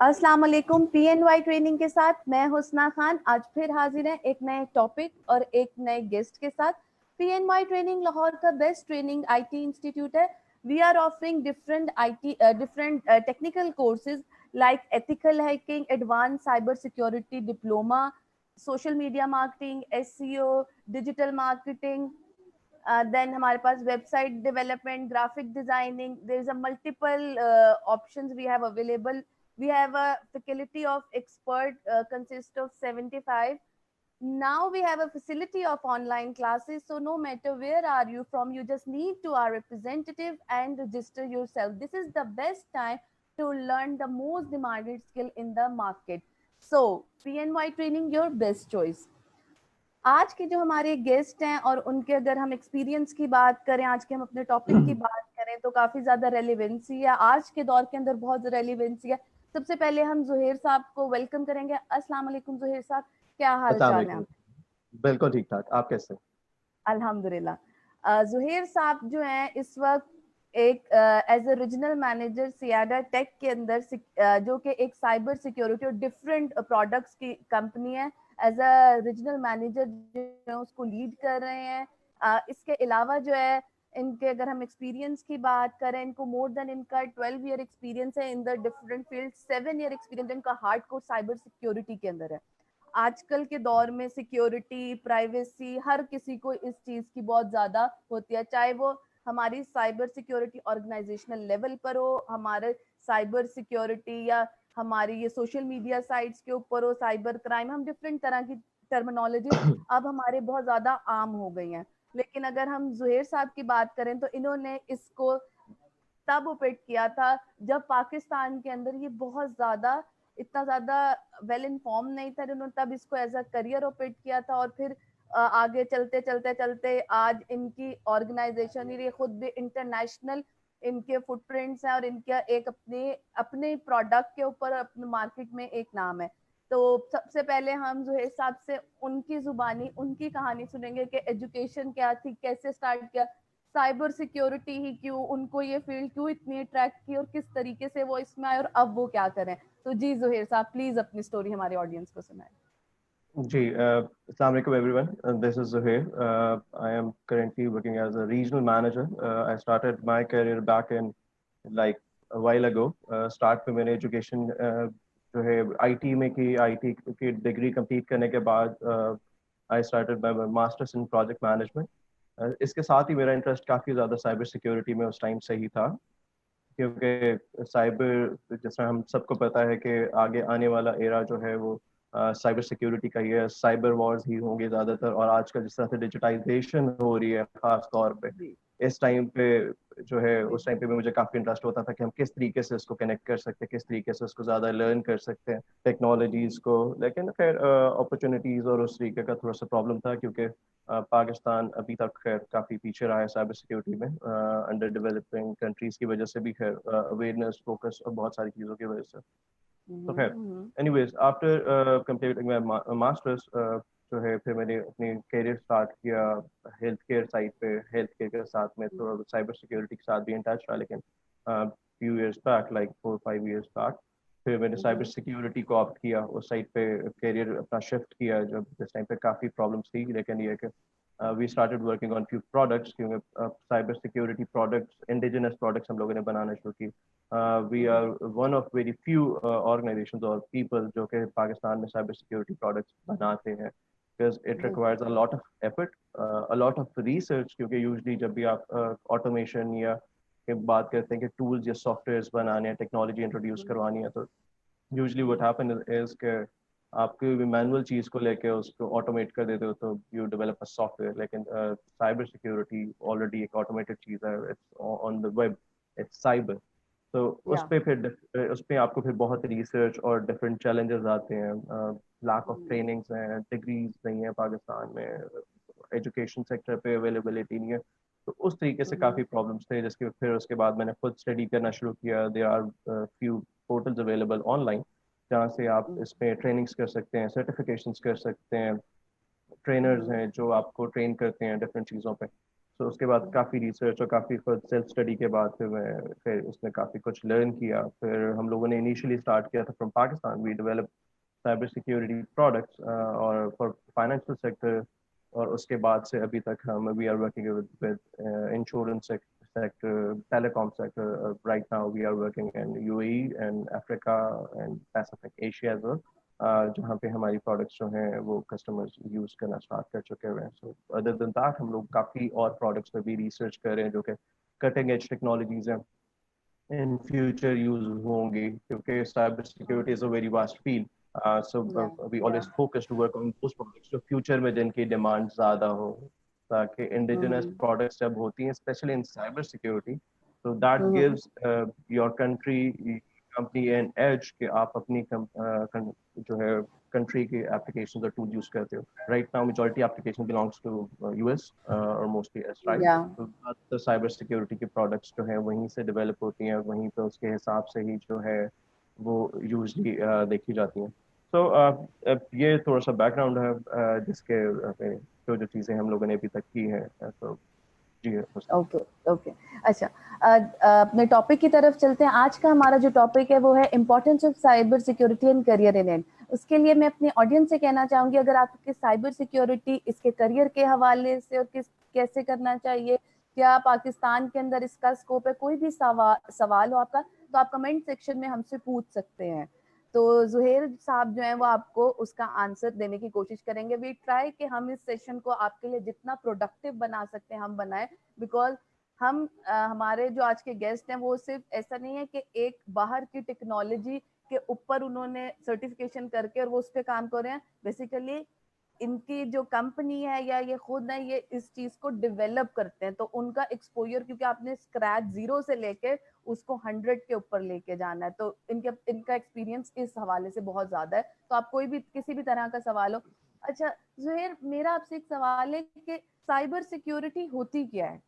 अस्सलाम वालेकुम। PNY training के साथ मैं हुस्ना खान आज फिर हाजिर है एक नए टॉपिक और एक नए गेस्ट के साथ। PNY ट्रेनिंग लाहौर का बेस्ट ट्रेनिंग IT इंस्टीट्यूट है। We are offering different technical courses like ethical hacking, advance cyber security diploma, social media marketing, SEO, digital marketing, then हमारे पास website development, graphic designing. There is a multiple options we have available. We have a faculty of expert consist of 75. Now we have a facility of online classes, so no matter where are you from, you just need to our representative and register yourself. This is the best time to learn the most demanded skill in the market. So PNY training, your best choice. आज के जो हमारे guest हैं और उनके अगर हम experience की बात करें, आज के हम अपने टॉपिक की बात करें तो काफी ज्यादा रेलिवेंसी है, आज के दौर के अंदर बहुत रेलिवेंसी है। सबसे पहले हम जुहेर साहब को वेलकम करेंगे। अस्सलाम वालेकुम जुहेर साहब, क्या हाल अस्सलाम चाल है वालेकुम। आप? बिल्कुल ठीक ठाक, आप कैसे? अल्हम्दुलिल्लाह। जुहेर साहब जो हैं इस वक्त एक as a regional manager Siada Tech के अंदर जो कि एक साइबर सिक्योरिटी और डिफरेंट प्रोडक्ट्स की कंपनी है, एज अ रीजनल मैनेजर जो है उसको लीड कर रहे हैं। इसके अलावा जो है इनके अगर हम एक्सपीरियंस की बात करें, इनको मोर देन इनका 12 ईयर एक्सपीरियंस है in the different field. 7 year experience इनका हार्डकोर साइबर सिक्योरिटी के अंदर है। आजकल के दौर में सिक्योरिटी, प्राइवेसी हर किसी को इस चीज की बहुत ज्यादा होती है, चाहे वो हमारी साइबर सिक्योरिटी ऑर्गेनाइजेशनल लेवल पर हो, हमारे साइबर सिक्योरिटी या हमारी ये सोशल मीडिया साइट्स के ऊपर हो, साइबर क्राइम। हम डिफरेंट तरह की टर्मिनोलॉजी अब हमारे बहुत ज्यादा आम हो गई हैं। लेकिन अगर हम जुहेर साहब की बात करें तो इन्होंने इसको तब ओपेट किया था जब पाकिस्तान के अंदर ये बहुत ज्यादा इतना ज्यादा वेल इन्फॉर्म नहीं था। उन्होंने तब इसको एज अ करियर ओपेट किया था और फिर आगे चलते चलते चलते आज इनकी ऑर्गेनाइजेशन, ये खुद भी इंटरनेशनल इनके फुटप्रिंट्स हैं और इनका एक अपने अपने प्रोडक्ट के ऊपर अपने मार्केट में एक नाम है। तो सबसे पहले हम जुहेर साहब से उनकी जुबानी उनकी कहानी सुनेंगे कि एजुकेशन क्या थी, कैसे स्टार्ट किया, साइबर सिक्योरिटी ही क्यों उनको ये फील्ड क्यों इतनी अट्रैक्ट की और किस तरीके से वो इसमें आए और अब वो क्या करें। तो जी जुहेर साहब प्लीज अपनी स्टोरी हमारे ऑडियंस को सुनाएं। जी, अस्सलाम वालेकुम everyone. This is Zuhair. I am currently working as a regional manager. I started my career back in like a while ago. Start में मैंने education जो है IT में की, IT की डिग्री कंप्लीट करने के बाद I started my masters in project management. इसके साथ ही मेरा इंटरेस्ट काफ़ी ज़्यादा साइबर सिक्योरिटी में उस टाइम से ही था, क्योंकि साइबर, जैसा हम सबको पता है कि आगे आने वाला एरा जो है वो साइबर सिक्योरिटी का ही है। साइबर वॉर्स ही होंगे ज़्यादातर, और आजकल जिस तरह से डिजिटाइजेशन हो रही है ख़ास तौर पे जी इस टाइम पे जो है, जी उस टाइम पे भी मुझे काफ़ी इंटरेस्ट होता था कि हम किस तरीके से इसको कनेक्ट कर सकते हैं, किस तरीके से उसको ज़्यादा लर्न कर सकते हैं टेक्नोलॉजीज़ को। लेकिन खैर अपॉर्चुनिटीज़ और उस तरीके का थोड़ा सा प्रॉब्लम था, क्योंकि पाकिस्तान अभी तक खैर काफ़ी पीछे रहा है साइबर सिक्योरिटी में, अंडर डेवलपिंग कंट्रीज़ की वजह से भी, खैर अवेयरनेस, फोकस और बहुत सारी चीज़ों की वजह से। तो खैर anyways, after completing my masters जो है, फिर मैंने अपनी करियर स्टार्ट किया हेल्थ केयर साइड पे। हेल्थ केयर के साथ में थोड़ा साइबर सिक्योरिटी के साथ भी इन टच रहा, लेकिन few years back, like 4-5 years back, फिर मैंने साइबर सिक्योरिटी को ऑप्ट किया, उस साइड पे करियर अपना शिफ्ट किया, जब जिस टाइम पे काफ़ी प्रॉब्लम्स थी। लेकिन ये कि we started working on few products, क्योंकि cyber security products, indigenous products हम लोगों ने बनाना शुरू की। We are one of very few organizations or people जो कि पाकिस्तान में साइबर सिक्योरिटी प्रोडक्ट्स बनाते हैं, because it requires a lot of effort, a lot of research, क्योंकि यूजली जब भी आप ऑटोमेशन या की बात करते हैं कि टूल्स या सॉफ्टवेयर्स बनाने हैं, टेक्नोलॉजी इंट्रोड्यूस करवानी है, तो यूजली व्हाट हैपन इज कि आप कोई भी मैनुअल चीज़ को लेके उसको ऑटोमेट कर देते हो, तो यू डेवलप अ सॉफ्टवेयर। लेकिन साइबर सिक्योरिटी ऑलरेडी एक ऑटोमेटेड चीज़ है, it's on the web, it's cyber. तो उस या पे फिर उस पे आपको फिर बहुत रिसर्च और डिफरेंट चैलेंजेस आते हैं। लैक ऑफ ट्रेनिंग्स हैं, डिग्रीज नहीं है पाकिस्तान में, एजुकेशन सेक्टर पे अवेलेबिलिटी नहीं है। तो उस तरीके से काफ़ी प्रॉब्लम्स थे, जिसके फिर उसके बाद मैंने खुद स्टडी करना शुरू किया। There are few portals available online जहाँ से आप इसमें ट्रेनिंग्स कर सकते हैं, सर्टिफिकेशंस कर सकते हैं, ट्रेनर्स हैं जो आपको ट्रेन करते हैं डिफरेंट चीज़ों पे। तो उसके बाद काफ़ी रिसर्च और काफ़ी खुद सेल्फ स्टडी के बाद फिर उसमें काफ़ी कुछ लर्न किया। फिर हम लोगों ने इनिशियली स्टार्ट किया था from Pakistan, we develop cyber security products और फॉर फाइनेंशियल सेक्टर। और उसके बाद से अभी तक हम we are working with insurance sector, telecom sector. Right now, we are working in UAE and Africa and Pacific Asia as well. जहाँ पे हमारी प्रोडक्ट्स जो हैं वो कस्टमर्स यूज़ करना स्टार्ट कर चुके हुए हैं। सो अदर देन दैट हम लोग काफ़ी और प्रोडक्ट्स पे भी रिसर्च कर रहे हैं जो कि कटिंग एज टेक्नोलॉजीज हैं, इन फ्यूचर यूज होंगी, क्योंकि cyber security is a very vast field. So Yeah, we yeah. Always focus to work on those products जो फ्यूचर में जिनकी डिमांड ज़्यादा हो, ताकि इंडिजिनस Mm-hmm. प्रोडक्ट्स जब होती हैं स्पेशली इन साइबर सिक्योरिटी, तो that Mm-hmm. Gives your country company an edge कि आप अपनी जो है कंट्री के एप्लीकेशन और टूल यूज करते हो। Right now majority application belongs to US और मोस्टली एस, राइट? Yeah. तो साइबर सिक्योरिटी के प्रोडक्ट्स जो है वहीं से डेवलप होती हैं, वहीं पे उसके हिसाब से ही जो है वो यूजली देखी जाती हैं। तो ये थोड़ा सा बैकग्राउंड है जिसके जो जो चीज़ें हम लोगों ने अभी तक की हैं। तो जी मुस्तफ़ा। Okay, okay. अच्छा, अपने टॉपिक की तरफ चलते हैं। आज का हमारा जो टॉपिक है वो है importance of cyber security and career in it. उसके लिए मैं अपने ऑडियंस से कहना चाहूंगी, अगर आपके साइबर सिक्योरिटी इसके करियर के हवाले से और कैसे करना चाहिए, क्या पाकिस्तान के अंदर इसका स्कोप है, कोई भी सवाल हो आपका, तो आप कमेंट सेक्शन में हमसे पूछ सकते हैं। तो जुहेर साहब जो हैं वो आपको उसका आंसर देने की कोशिश करेंगे। वी ट्राई कि हम इस सेशन को आपके लिए जितना प्रोडक्टिव बना सकते हैं हम बनाए, बिकॉज हम हमारे जो आज के गेस्ट हैं वो सिर्फ ऐसा नहीं है कि एक बाहर की टेक्नोलॉजी के ऊपर उन्होंने सर्टिफिकेशन करके और वो उस पर काम कर रहे हैं। बेसिकली इनकी जो कंपनी है या ये खुद है, ये इस चीज को डेवलप करते हैं, तो उनका एक्सपोजर, क्योंकि आपने स्क्रैच 0 से लेके उसको 100 के ऊपर लेके जाना है, तो इनका एक्सपीरियंस इस हवाले से बहुत ज्यादा है। तो आप कोई भी किसी भी तरह का सवाल हो। अच्छा जुहेर, मेरा आपसे एक सवाल है कि साइबर सिक्योरिटी होती क्या है?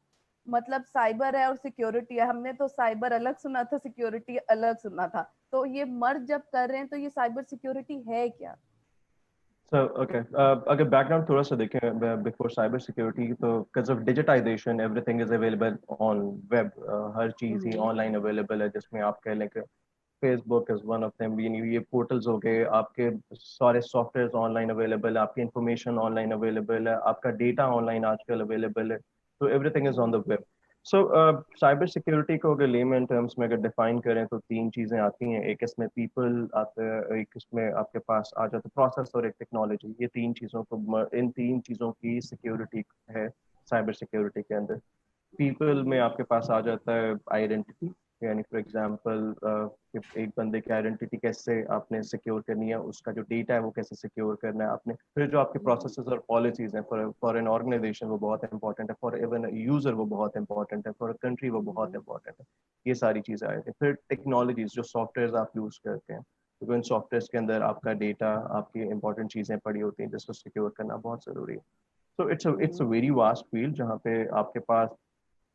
मतलब साइबर है और सिक्योरिटी है, हमने तो साइबर अलग सुना था, सिक्योरिटी अलग सुना था, तो ये मर्ज जब कर रहे हैं तो ये साइबर सिक्योरिटी है क्या? So, okay. अगर बैकग्राउंड थोड़ा सा देखें बिफोर साइबर सिक्योरिटी, तो because of digitization everything is available on web. हर चीज़ ही हम्म। ऑनलाइन अवेलेबल है, जिसमें आप कह लें कि Facebook is one of them. ये पोर्टल्स हो गए, आपके सारे सॉफ्टवेयर ऑनलाइन अवेलेबल है, आपकी इंफॉर्मेशन ऑनलाइन अवेलेबल है, आपका डेटा ऑनलाइन आजकल अवेलेबल है। तो everything is on the web. So cyber security को अगर लेमन टर्म्स में अगर डिफाइन करें तो तीन चीज़ें आती हैं। एक इसमें पीपल आते हैं, एक इसमें आपके पास आ जाता है प्रोसेस, और एक टेक्नोलॉजी। ये तीन चीज़ों को, इन तीन चीज़ों की सिक्योरिटी है साइबर सिक्योरिटी के अंदर। पीपल में आपके पास आ जाता है आइडेंटिटी, यानी फॉर एग्जांपल एक बंदे की आइडेंटिटी कैसे आपने सिक्योर करनी है, उसका जो डेटा है वो कैसे सिक्योर करना है आपने। फिर जो आपके प्रोसेसेस और पॉलिसीज हैं फॉर एन ऑर्गेनाइजेशन वो बहुत इंपॉर्टेंट है, फॉर इवन यूजर वो बहुत इंपॉर्टेंट है, फॉर कंट्री वो बहुत इंपॉर्टेंट है। ये सारी चीज़ें आए थे। फिर टेक्नोलॉजीज, जो सॉफ्टवेयर आप यूज़ करते हैं, तो इन सॉफ्टवेयर के अंदर आपका डेटा, आपकी इंपॉर्टेंट चीज़ें पड़ी होती हैं जिसको सिक्योर करना बहुत ज़रूरी है। तो it's a very vast field जहाँ पे आपके पास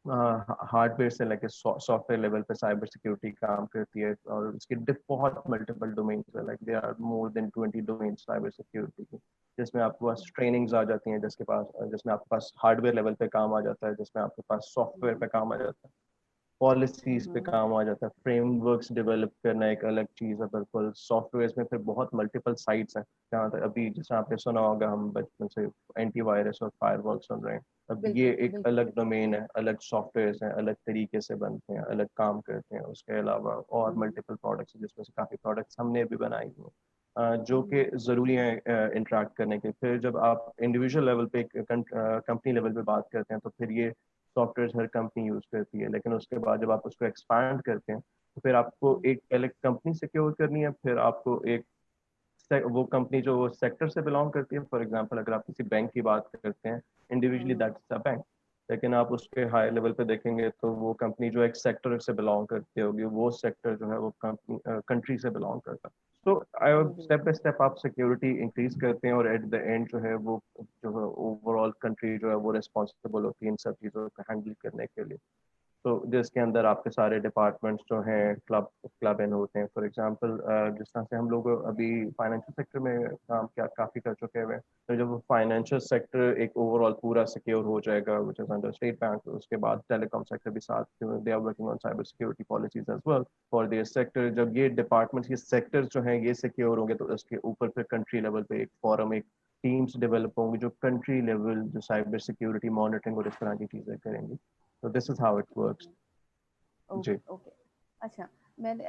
हार्डवेयर से लेकर सॉफ्टवेयर लेवल पे साइबर सिक्योरिटी काम करती है। और इसके बहुत मल्टीपल डोमेन्स है, like there are more than 20 domains cyber security की, जिसमें आपके पास ट्रेनिंग्स आ जाती हैं, जिसमें आपके पास हार्डवेयर लेवल पे काम आ जाता है, जिसमें आपके पास सॉफ्टवेयर पे काम आ जाता है, पॉलिसीज पे काम आ जाता है, फ्रेमवर्क्स डेवलप करना एक अलग चीज़ है बिल्कुल। सॉफ्टवेयर में फिर बहुत मल्टीपल साइट्स हैं, जहाँ तक अभी जैसे आपने सुना होगा हम बचपन से एंटीवायरस और फायरवॉल सुन रहे हैं। अब ये बिल्कुल, एक बिल्कुल। अलग डोमेन है, अलग सॉफ्टवेयर हैं, अलग तरीके से बनते हैं, अलग काम करते हैं। उसके अलावा और मल्टीपल प्रोडक्ट्स, जिसमें से काफ़ी प्रोडक्ट्स हमने भी बनाई हुई हैं, जो कि ज़रूरी हैं इंटरेक्ट करने के। फिर जब आप इंडिविजुअल लेवल पे, कंपनी लेवल पे बात करते हैं, तो फिर ये सॉफ्टवेयर हर कंपनी यूज करती है। लेकिन उसके बाद जब आप उसको एक्सपैंड करते हैं, तो फिर आपको एक पहले कंपनी सिक्योर करनी है, फिर आपको एक वो कंपनी जो वो सेक्टर से बिलोंग करती है। फॉर एग्जांपल अगर आप किसी बैंक की बात करते हैं, इंडिविजुअली दैट्स अ बैंक। लेकिन आप उसके हाई लेवल पे देखेंगे तो वो कंपनी जो एक सेक्टर से बिलोंग करती होगी, वो सेक्टर जो है वो कंपनी कंट्री से बिलोंग करता है। तो स्टेप बाय स्टेप आप सिक्योरिटी इंक्रीज करते हैं, और एट द एंड जो है वो जो है ओवरऑल कंट्री जो है वो रिस्पॉन्सिबल होती है इन सब चीज़ों को हैंडल करने के लिए। तो जिसके अंदर आपके सारे डिपार्टमेंट्स जो हैं क्लब इन होते हैं। फॉर एग्जांपल जिस तरह से हम लोग अभी फाइनेंशियल सेक्टर में काम क्या काफ़ी कर चुके हैं, तो जब फाइनेंशियल सेक्टर एक ओवरऑल पूरा सिक्योर हो जाएगा which is under state bank, उसके बाद टेलीकॉम सेक्टर भी साथ, they are working on cyber security policies as well for their sector. जब ये डिपार्टमेंट्स, ये सेक्टर्स जो हैं ये सिक्योर होंगे, तो इसके ऊपर फिर कंट्री लेवल पे एक फॉरम, एक टीम्स डेवलप होंगी जो कंट्री लेवल जो साइबर सिक्योरिटी मॉनिटरिंग और इस तरह की चीज़ें करेंगी। So this is how it works. जी। Okay okay. अच्छा, मैंने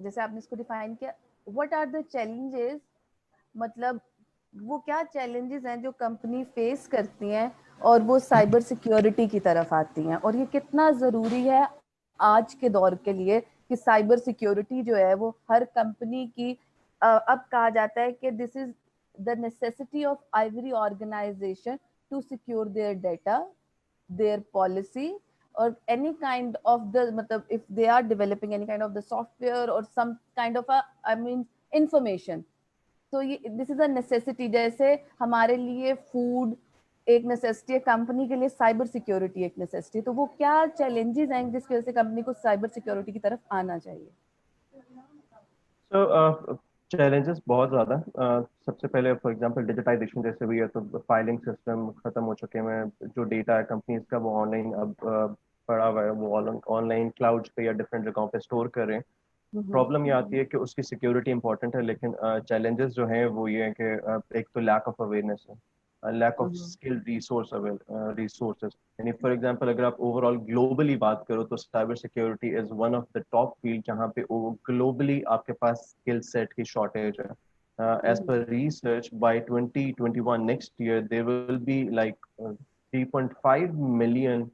जैसे आपने इसको डिफाइन किया, व्हाट आर द चैलेंजेस, मतलब वो क्या चैलेंजेस हैं जो कंपनी फेस करती हैं और वो साइबर सिक्योरिटी की तरफ आती हैं, और ये कितना ज़रूरी है आज के दौर के लिए कि साइबर सिक्योरिटी जो है वो हर कंपनी की अब कहा जाता है कि this is the necessity of every organization to secure their data, their policy, or any kind of the matlab, if they are developing any kind of the software or some kind of a, I mean, information, तो ये this is a necessity. जैसे हमारे लिए food एक necessity है, company के लिए cyber security एक नेसेसिटी। तो वो क्या चैलेंजेस हैं जिसकी वजह से कंपनी को साइबर सिक्योरिटी की तरफ आना चाहिए? सो चैलेंजेस बहुत ज़्यादा। सबसे पहले फॉर एग्जांपल डिजिटाइजेशन जैसे भी है, तो फाइलिंग सिस्टम ख़त्म हो चुके हैं। जो डेटा है कंपनीज का वो ऑनलाइन अब पड़ा हुआ है, वो ऑनलाइन क्लाउड पे या डिफरेंट जगहों पे स्टोर कर रहे हैं। प्रॉब्लम ये आती है कि उसकी सिक्योरिटी इंपॉर्टेंट है, लेकिन चैलेंजेस जो हैं वो ये है कि एक तो लैक ऑफ अवेयरनेस है, लैक ऑफ स्किल्ड रिसोर्सेज। यानी फॉर एग्जांपल अगर आप ओवरऑल ग्लोबली बात करो तो cyber security is one of the top field जहाँ पे ग्लोबली आपके पास स्किल सेट की शॉर्टेज है। As per research, by 2021 next year, there will be like 3.5 million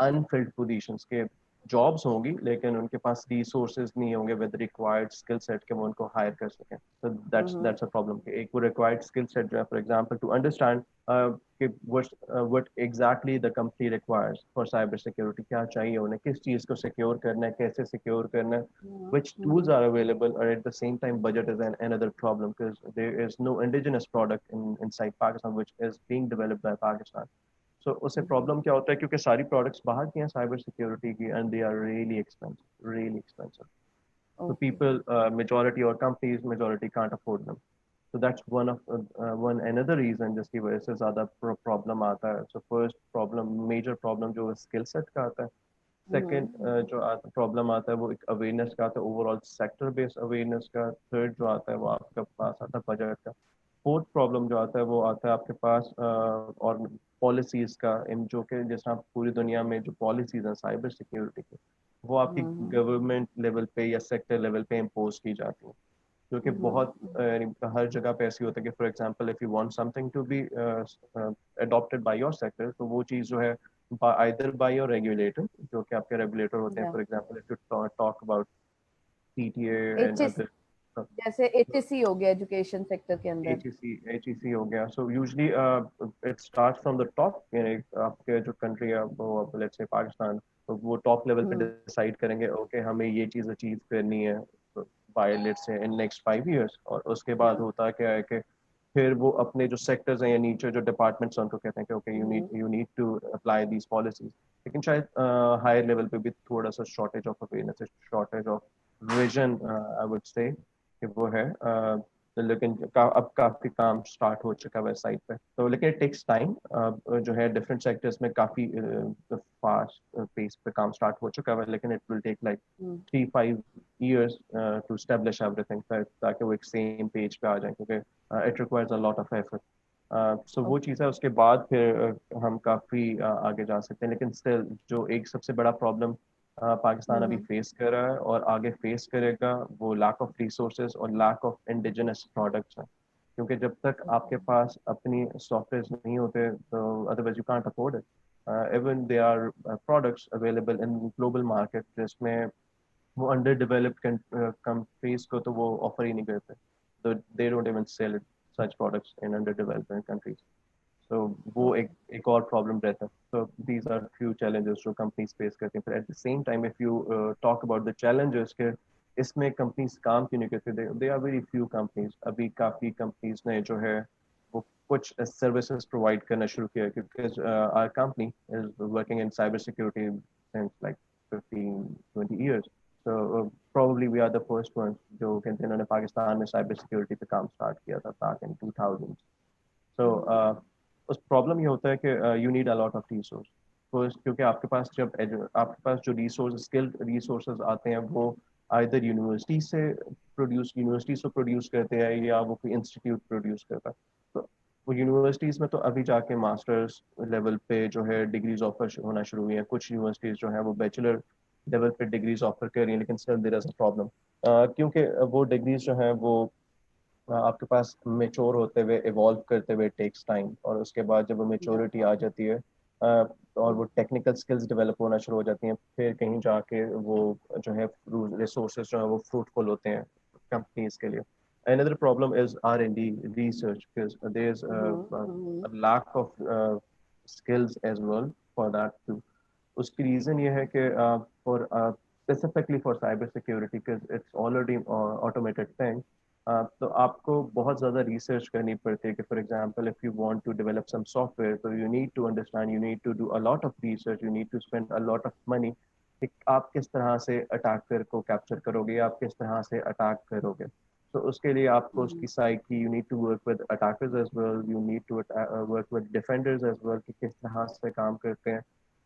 unfilled positions के जॉब्स होंगी, लेकिन उनके पास रिसोर्सेज नहीं होंगे विद रिक्वायर्ड स्किल सेट के वो उनको हायर कर सकें। तो दैट्स अ प्रॉब्लम कि एक वो रिक्वायर्ड स्किल सेट जो है, फॉर एग्जांपल टू अंडरस्टैंड कि what exactly the company requires for cyber security, क्या चाहिए उन्हें, किस चीज़ को सिक्योर करना है, कैसे सिक्योर करना है, which tools are available, or at the same time budget is another problem because there is no indigenous product inside Pakistan which is being developed by Pakistan. So उससे प्रॉब्लम क्या होता है, क्योंकि सारी प्रोडक्ट्स बाहर की हैं साइबर सिक्योरिटी की, and they are really expensive, so okay. people majority or companies majority can't afford them. So that's one another reason जिसकी वजह से ज़्यादा प्रॉब्लम आता है। So first problem, major problem जो स्किल सेट का आता है। सेकेंड जो प्रॉब्लम आता है वो एक अवेयरनेस का आता है, ओवरऑल सेक्टर बेस्ड अवेयरनेस का। थर्ड जो आता है वो आपके पास आता है बजट का। फोर्थ प्रॉब्लम जो आता है वो आता है आपके पास और पॉलिसीज का, इन जो कि जैसे आप पूरी दुनिया में जो पॉलिसीज हैं साइबर सिक्योरिटी की, वो आपकी गवर्नमेंट लेवल पे या सेक्टर लेवल पे इम्पोज की जाती है, जो कि बहुत हर जगह पे ऐसी होता है कि for example if you want something to be adopted by your sector, तो वो चीज़ जो है either by your regulator, जो कि आपके रेगुलेटर होते हैं। या for example if you talk about CTA and HS, other, जैसे एचएससी हो गया एजुकेशन सेक्टर के अंदर। एचईसी हो गया। So usually it start from the top, यानी आपके जो कंट्री है वो लेट्स से पाकिस्तान, तो वो टॉप लेवल पे डिसाइड करेंगे ओके हमें ये चीज़ अचीव करनी है bye let's say in next 5 years। और उसके बाद होता क्या है कि फिर वो अपने जो सेक्टर्स हैं या नीचे जो डिपार्टमेंट्स हैं उनको कहते हैं कि okay you need to apply these policies. लेकिन शायद हायर लेवल पे भी थोड़ा सा शॉर्टेज ऑफ अवेयरनेस है, shortage of vision I would say कि वो है। लेकिन अब काफी काम स्टार्ट हो चुका है वेबसाइट पे, तो लेकिन इट टेक्स टाइम। जो है डिफरेंट सेक्टर्स में काफी फास्ट पेस पे काम स्टार्ट हो चुका है, लेकिन it will take like 3-5 years to establish everything, ताकि वो एक सेम पेज पे आ जाए, क्योंकि it requires a lot of effort. So वो चीज़ है। उसके बाद फिर हम काफ़ी आगे जा सकते हैं, लेकिन स्टिल जो एक सबसे बड़ा प्रॉब्लम पाकिस्तान अभी फेस कर रहा है और आगे फेस करेगा, वो लैक ऑफ रिसोर्सेज और लैक ऑफ इंडिजिनस प्रोडक्ट्स है। क्योंकि जब तक आपके पास अपनी सॉफ्टवेयर नहीं होते, तो otherwise you can't afford it. Even they are products available in global market जिसमें वो अंडर डेवलप्ड कंट्रीज को तो वो ऑफर ही नहीं करते, तो they don't even sell such products in underdeveloped countries. So वो एक और प्रॉब्लम रहता है। So these are few challenges जो companies face करते हैं। But at the same time, if you talk about the challenges के इसमें companies काम क्यों नहीं करते, they are very few companies। अभी काफ़ी companies ने जो है वो कुछ services provide करना शुरू किया, क्योंकि our company is working in cyber security since like 15-20 years. So probably we are the first ones जो कहते हैं इन्होंने पाकिस्तान में साइबर सिक्योरिटी पे काम स्टार्ट किया था back in 2000. So उस प्रॉब्लम ये होता है कि you need a lot of resource first, क्योंकि आपके पास जब आपके पास जो रिसोर्स स्किल्ड रिसोर्सेज आते हैं वो आइदर यूनिवर्सिटी से प्रोड्यूस करते हैं या वो कोई इंस्टीट्यूट प्रोड्यूस करता है। तो वो यूनिवर्सिटीज़ में तो अभी जाके मास्टर्स लेवल पे जो है डिग्रीज ऑफर होना शुरू हुई हैं। कुछ यूनिवर्सिटीज़ जो है वो बैचलर लेवल पे डिग्रीज ऑफर कर रही हैं, लेकिन still there is a problem, क्योंकि वो डिग्रीज जो हैं वो आपके पास मेच्योर होते हुए इवॉल्व करते हुए टेक्स टाइम, और उसके बाद जब वो या मेच्योरिटी आ जाती है और वो टेक्निकल स्किल्स डेवलप होना शुरू हो जाती हैं, फिर कहीं जाके वो जो है रिसोर्सेज जो है वो फ्रूटफुल होते हैं कंपनीज के लिए। Another problem is R&D research because there's a lack of skills as well for that too. उसकी रीज़न ये है कि for specifically for cyber security because it's already automated thing, तो आपको बहुत ज़्यादा रिसर्च करनी पड़ती है कि for example if you want to develop some software, तो you need to understand, you need to do a lot of research, you need to spend a lot of money कि आप किस तरह से अटैकर को कैप्चर करोगे, आप किस तरह से अटैक करोगे। तो उसके लिए आपको उसकी साइड की you need to work with attackers as well, you need to work with defenders as well कि किस तरह से काम करते हैं,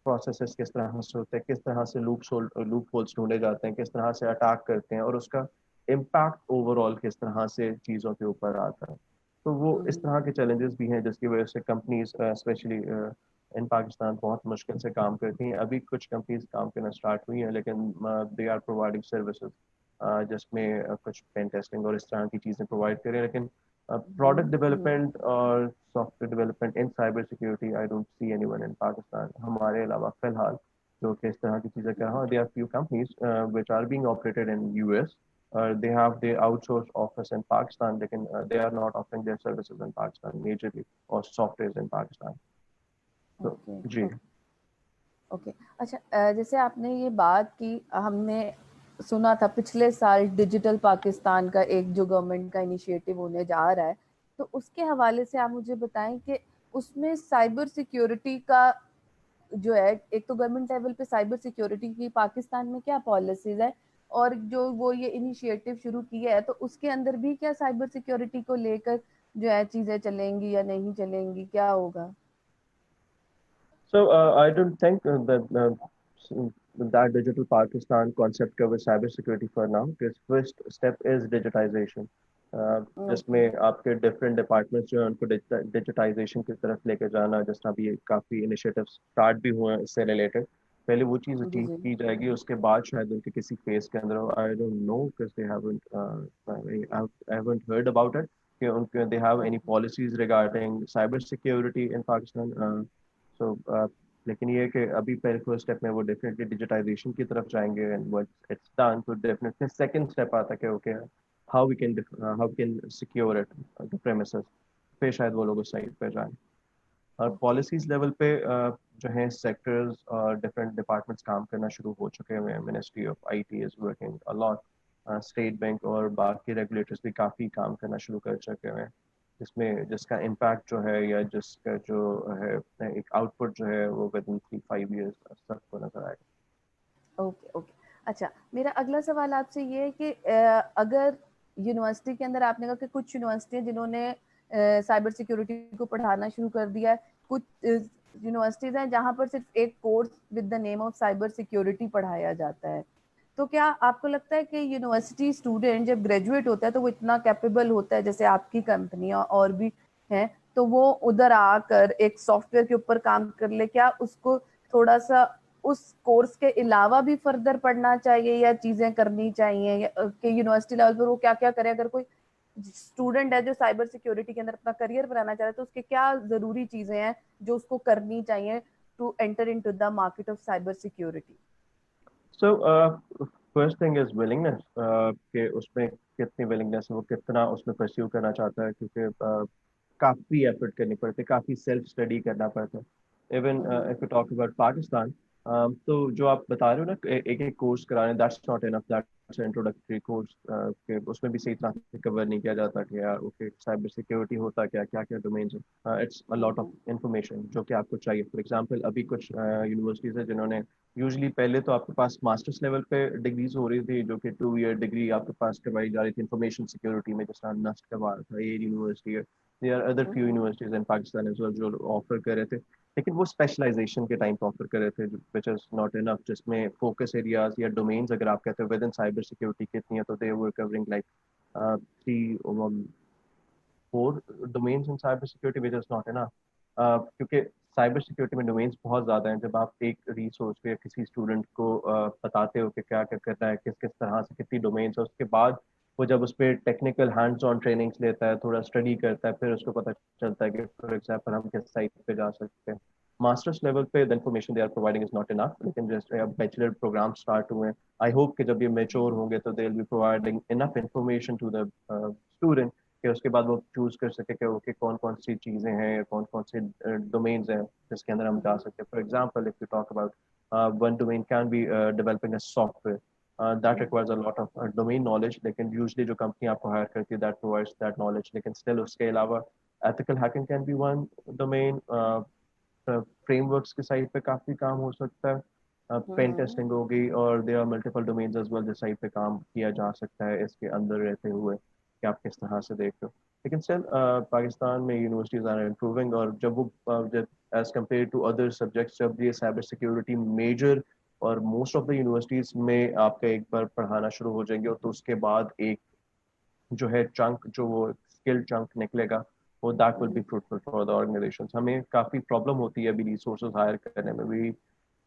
प्रोसेसेस किस तरह से होते हैं, किस तरह से लूप होल्स ढूंढे जाते हैं, किस तरह से अटैक करते हैं, और उसका इम्पैक्ट ओवरऑल किस तरह से चीज़ों के ऊपर आता है। तो वो इस तरह के चैलेंजेस भी हैं जिसकी वजह से कंपनीज स्पेशली इन पाकिस्तान बहुत मुश्किल से काम करती हैं। अभी कुछ कंपनीज काम करना स्टार्ट हुई हैं, लेकिन दे आर प्रोवाइडिंग सर्विसेज जिसमें कुछ पेन टेस्टिंग और इस तरह की चीज़ें प्रोवाइड करें, लेकिन प्रोडक्ट डेवलपमेंट और software development in cyber security I don't see anyone in Pakistan, हमारे अलावा फिलहाल जो कि इस तरह की चीज़ें कर रहा हूँ। They are few companies which are being operated in US, they have their outsourced office in Pakistan, लेकिन they are not offering their services in Pakistan majorly, or softwares in Pakistan. तो ओके जी। Okay. अच्छा, जैसे आपने ये बात की, हमने सुना था पिछले साल डिजिटल पाकिस्तान का एक जो गवर्नमेंट का इनिशिएटिव होने जा रहा है, तो उसके हवाले से आप मुझे बताएं कि उसमें साइबर सिक्योरिटी का जो है, एक तो गवर्नमेंट लेवल पे साइबर सिक्योरिटी की पाकिस्तान में क्या पॉलिसीज है, और जो वो ये इनिशिएटिव शुरू किया है तो उसके अंदर भी क्या साइबर सिक्योरिटी को लेकर जो है चीजें चलेंगी या नहीं चलेंगी, क्या होगा? So I don't think that digital Pakistan concept covers cybersecurity for now, because first step is digitization, okay. जिसमें आपके डिफरेंट डिपार्टमेंट्स जो है उनको डिजिटाइजेशन की तरफ लेकर जाना, जिस तरह अभी काफ़ी इनिशिएटिव स्टार्ट भी हुए हैं इससे रिलेटेड। पहले वो चीज़ जी अचीव जी। की जाएगी, उसके बाद शायद उनके किसी फेज के अंदर, I don't know because they haven't I haven't heard about it कि उनके they have any policies regarding cyber security in Pakistan. So लेकिन ये है कि अभी पहले फर्स्ट स्टेप में वो डेफिनेटली डिजिटाइजेशन की तरफ जाएंगे, एंड व्हाट इट्स डन तो डेफिनेटली सेकंड स्टेप आता है कि okay how we can secure it the premises, फिर शायद वो लोग उस साइड पे जाएं। और ओके। पॉलिसीज लेवल पे जो है सेक्टर्स और डिफरेंट डिपार्टमेंट्स काम करना शुरू हो चुके हुए हैं। Ministry of IT is working a lot, state bank और बाकी रेगुलेटर्स भी काफ़ी काम करना शुरू कर चुके हुए हैं, जिसमें जिसका इम्पैक्ट जो है या जिसका जो है एक आउटपुट जो है वो विद इन 3-5 ईयर्स सबको नजर आएगा। Okay okay. अच्छा, मेरा अगला सवाल आपसे ये है कि अगर यूनिवर्सिटी के अंदर, आपने कहा कि कुछ यूनिवर्सिटी जिन्होंने साइबर सिक्योरिटी को पढ़ाना शुरू कर दिया है, कुछ यूनिवर्सिटीज हैं जहां पर सिर्फ एक course with the name of cyber security पढ़ाया जाता है, तो क्या आपको लगता है कि यूनिवर्सिटी स्टूडेंट जब ग्रेजुएट होता है तो वो इतना कैपेबल होता है, जैसे आपकी कंपनियां और भी हैं, तो वो उधर आकर एक सॉफ्टवेयर के ऊपर काम कर ले? क्या उसको थोड़ा सा उस कोर्स के अलावा भी फर्दर पढ़ना चाहिए या चीजें करनी चाहिए कि यूनिवर्सिटी लेवल पर वो क्या क्या करे? अगर कोई स्टूडेंट है जो साइबर सिक्योरिटी के अंदर अपना करियर बनाना चाह रहा है, तो उसके क्या जरूरी चीजें हैं जो उसको करनी चाहिए to enter into the market of cyber security? So first thing is willingness, कि उसमें कितनी विलिंगनेस है, वो कितना उसमें परस्यू करना चाहता है, क्योंकि काफ़ी एफर्ट करनी पड़ती है, काफ़ी सेल्फ स्टडी करना पड़ता है। Even if you talk about Pakistan, तो जो आप बता रहे हो ना एक एक कोर्स करा रहे हैं, that's not enough, that's introductory course के उसमें भी सही तरह से कवर नहीं किया जाता कि यार ओके साइबर सिक्योरिटी होता क्या, क्या क्या डोमेन्स है। It's a lot of information जो कि आपको चाहिए। फॉर एग्जांपल अभी कुछ यूनिवर्सिटीज है जिन्होंने यूजली पहले तो आपके पास मास्टर्स लेवल पे डिग्रीज हो रही थी जो कि 2 ईयर डिग्री आपके पास करवाई जा रही थी इंफॉर्मेशन सिक्योरिटी में, जिस तरह नस्ट करवा रहा था ये यूनिवर्सिटी है। There are other few universities in Pakistan as well जो ऑफर कर रहे थे, लेकिन वो स्पेशलाइजेशन के टाइम पे ऑफर कर रहे थे विच इज नॉट इनफ, जिसमें फोकस एरियाज या डोमेन्स अगर आप कहते हो विद इन साइबर सिक्योरिटी कितनी है, तो they were covering like 3 4 domains in cyber security which is not enough. क्योंकि साइबर सिक्योरिटी में डोमेन्स बहुत ज़्यादा हैं। जब आप एक रिसोर्स पे किसी स्टूडेंट को बताते हो कि क्या क्या करना है, किस किस तरह से कितनी डोमेन्स है, उसके बाद वो जब उस पर टेक्निकल हैंड्स ऑन ट्रेनिंग्स लेता है, थोड़ा स्टडी करता है, फिर उसको पता चलता है कि फॉर एग्जाम्पल हम किस साइट पे जा सकते हैं। मास्टर्स लेवल पे the information they are providing is not enough, लेकिन जैसे अब बैचलर प्रोग्राम स्टार्ट हुए हैं, आई होप कि जब ये मेच्योर होंगे तो they will be providing enough information to the student कि उसके बाद वो चूज कर सके कि ओके कौन कौन सी चीज़ें हैं या कौन कौन से डोमेन्स हैं जिसके अंदर हम जा सकते हैं। For example if you talk about one domain can be developing a software that requires a lot of domain knowledge, लेकिन usually जो कंपनी आपको हायर करती है that provides that knowledge, लेकिन still उसके अलावा ethical hacking can be one domain, frameworks के side पे काफ़ी काम हो सकता है, पेन टेस्टिंग होगी, और there are multiple domains as well जिस साइड पे काम किया जा सकता है इसके अंदर रहते हुए कि आप किस तरह से देखते हो। लेकिन स्टिल पाकिस्तान में यूनिवर्सिटीज आर इम्प्रूविंग, और जब वो जब as compared to other subjects जब ये साइबर सिक्योरिटी मेजर और मोस्ट ऑफ द यूनिवर्सिटीज में आपका एक बार पढ़ाना शुरू हो जाएंगे, और तो उसके बाद एक जो है चंक जो वो स्किल चंक निकलेगा वो that will be fruitful for the organisations. हमें काफ़ी प्रॉब्लम होती है अभी रिसोर्सेज हायर करने में। We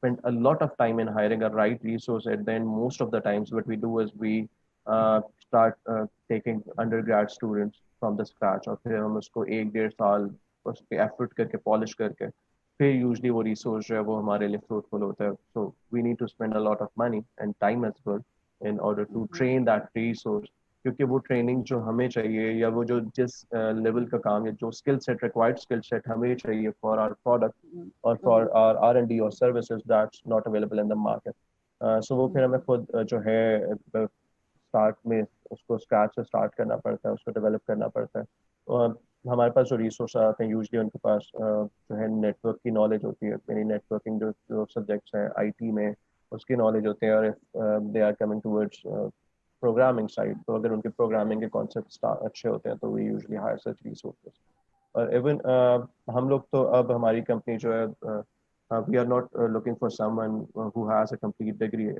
spend a lot of time in hiring a right resource, and then most of the times what we do is we start taking undergrad students from the scratch, और फिर हम उसको 1 1.5 साल उस पर effort करके पॉलिश करके फिर यूजली वो रिसोर्स जो है वो हमारे लिए फ्रूटफुल होता है। So we need to spend a lot of money and time as well in order to train that resource, क्योंकि वो ट्रेनिंग जो हमें चाहिए या वो जो जिस लेवल का काम या जो skill set required skill set हमें चाहिए फॉर आवर प्रोडक्ट और फॉर आवर R&D और services that's not available in the market. So वो फिर हमें खुद जो है स्टार्ट में उसको स्क्रैच से स्टार्ट करना पड़ता है, उसको डेवलप करना पड़ता है। और हमारे पास जो रिसोर्स आते हैं यूजली उनके पास जो है नेटवर्क की नॉलेज होती है, यानी नेटवर्किंग जो जो सब्जेक्ट्स हैं IT में उसकी नॉलेज होते हैं, और they are coming towards programming side, तो अगर उनके प्रोग्रामिंग के कॉन्सेप्ट अच्छे होते हैं तो we usually hire such resources. और इवन हम लोग तो अब हमारी कंपनी जो है we are not looking for someone who has a complete degree.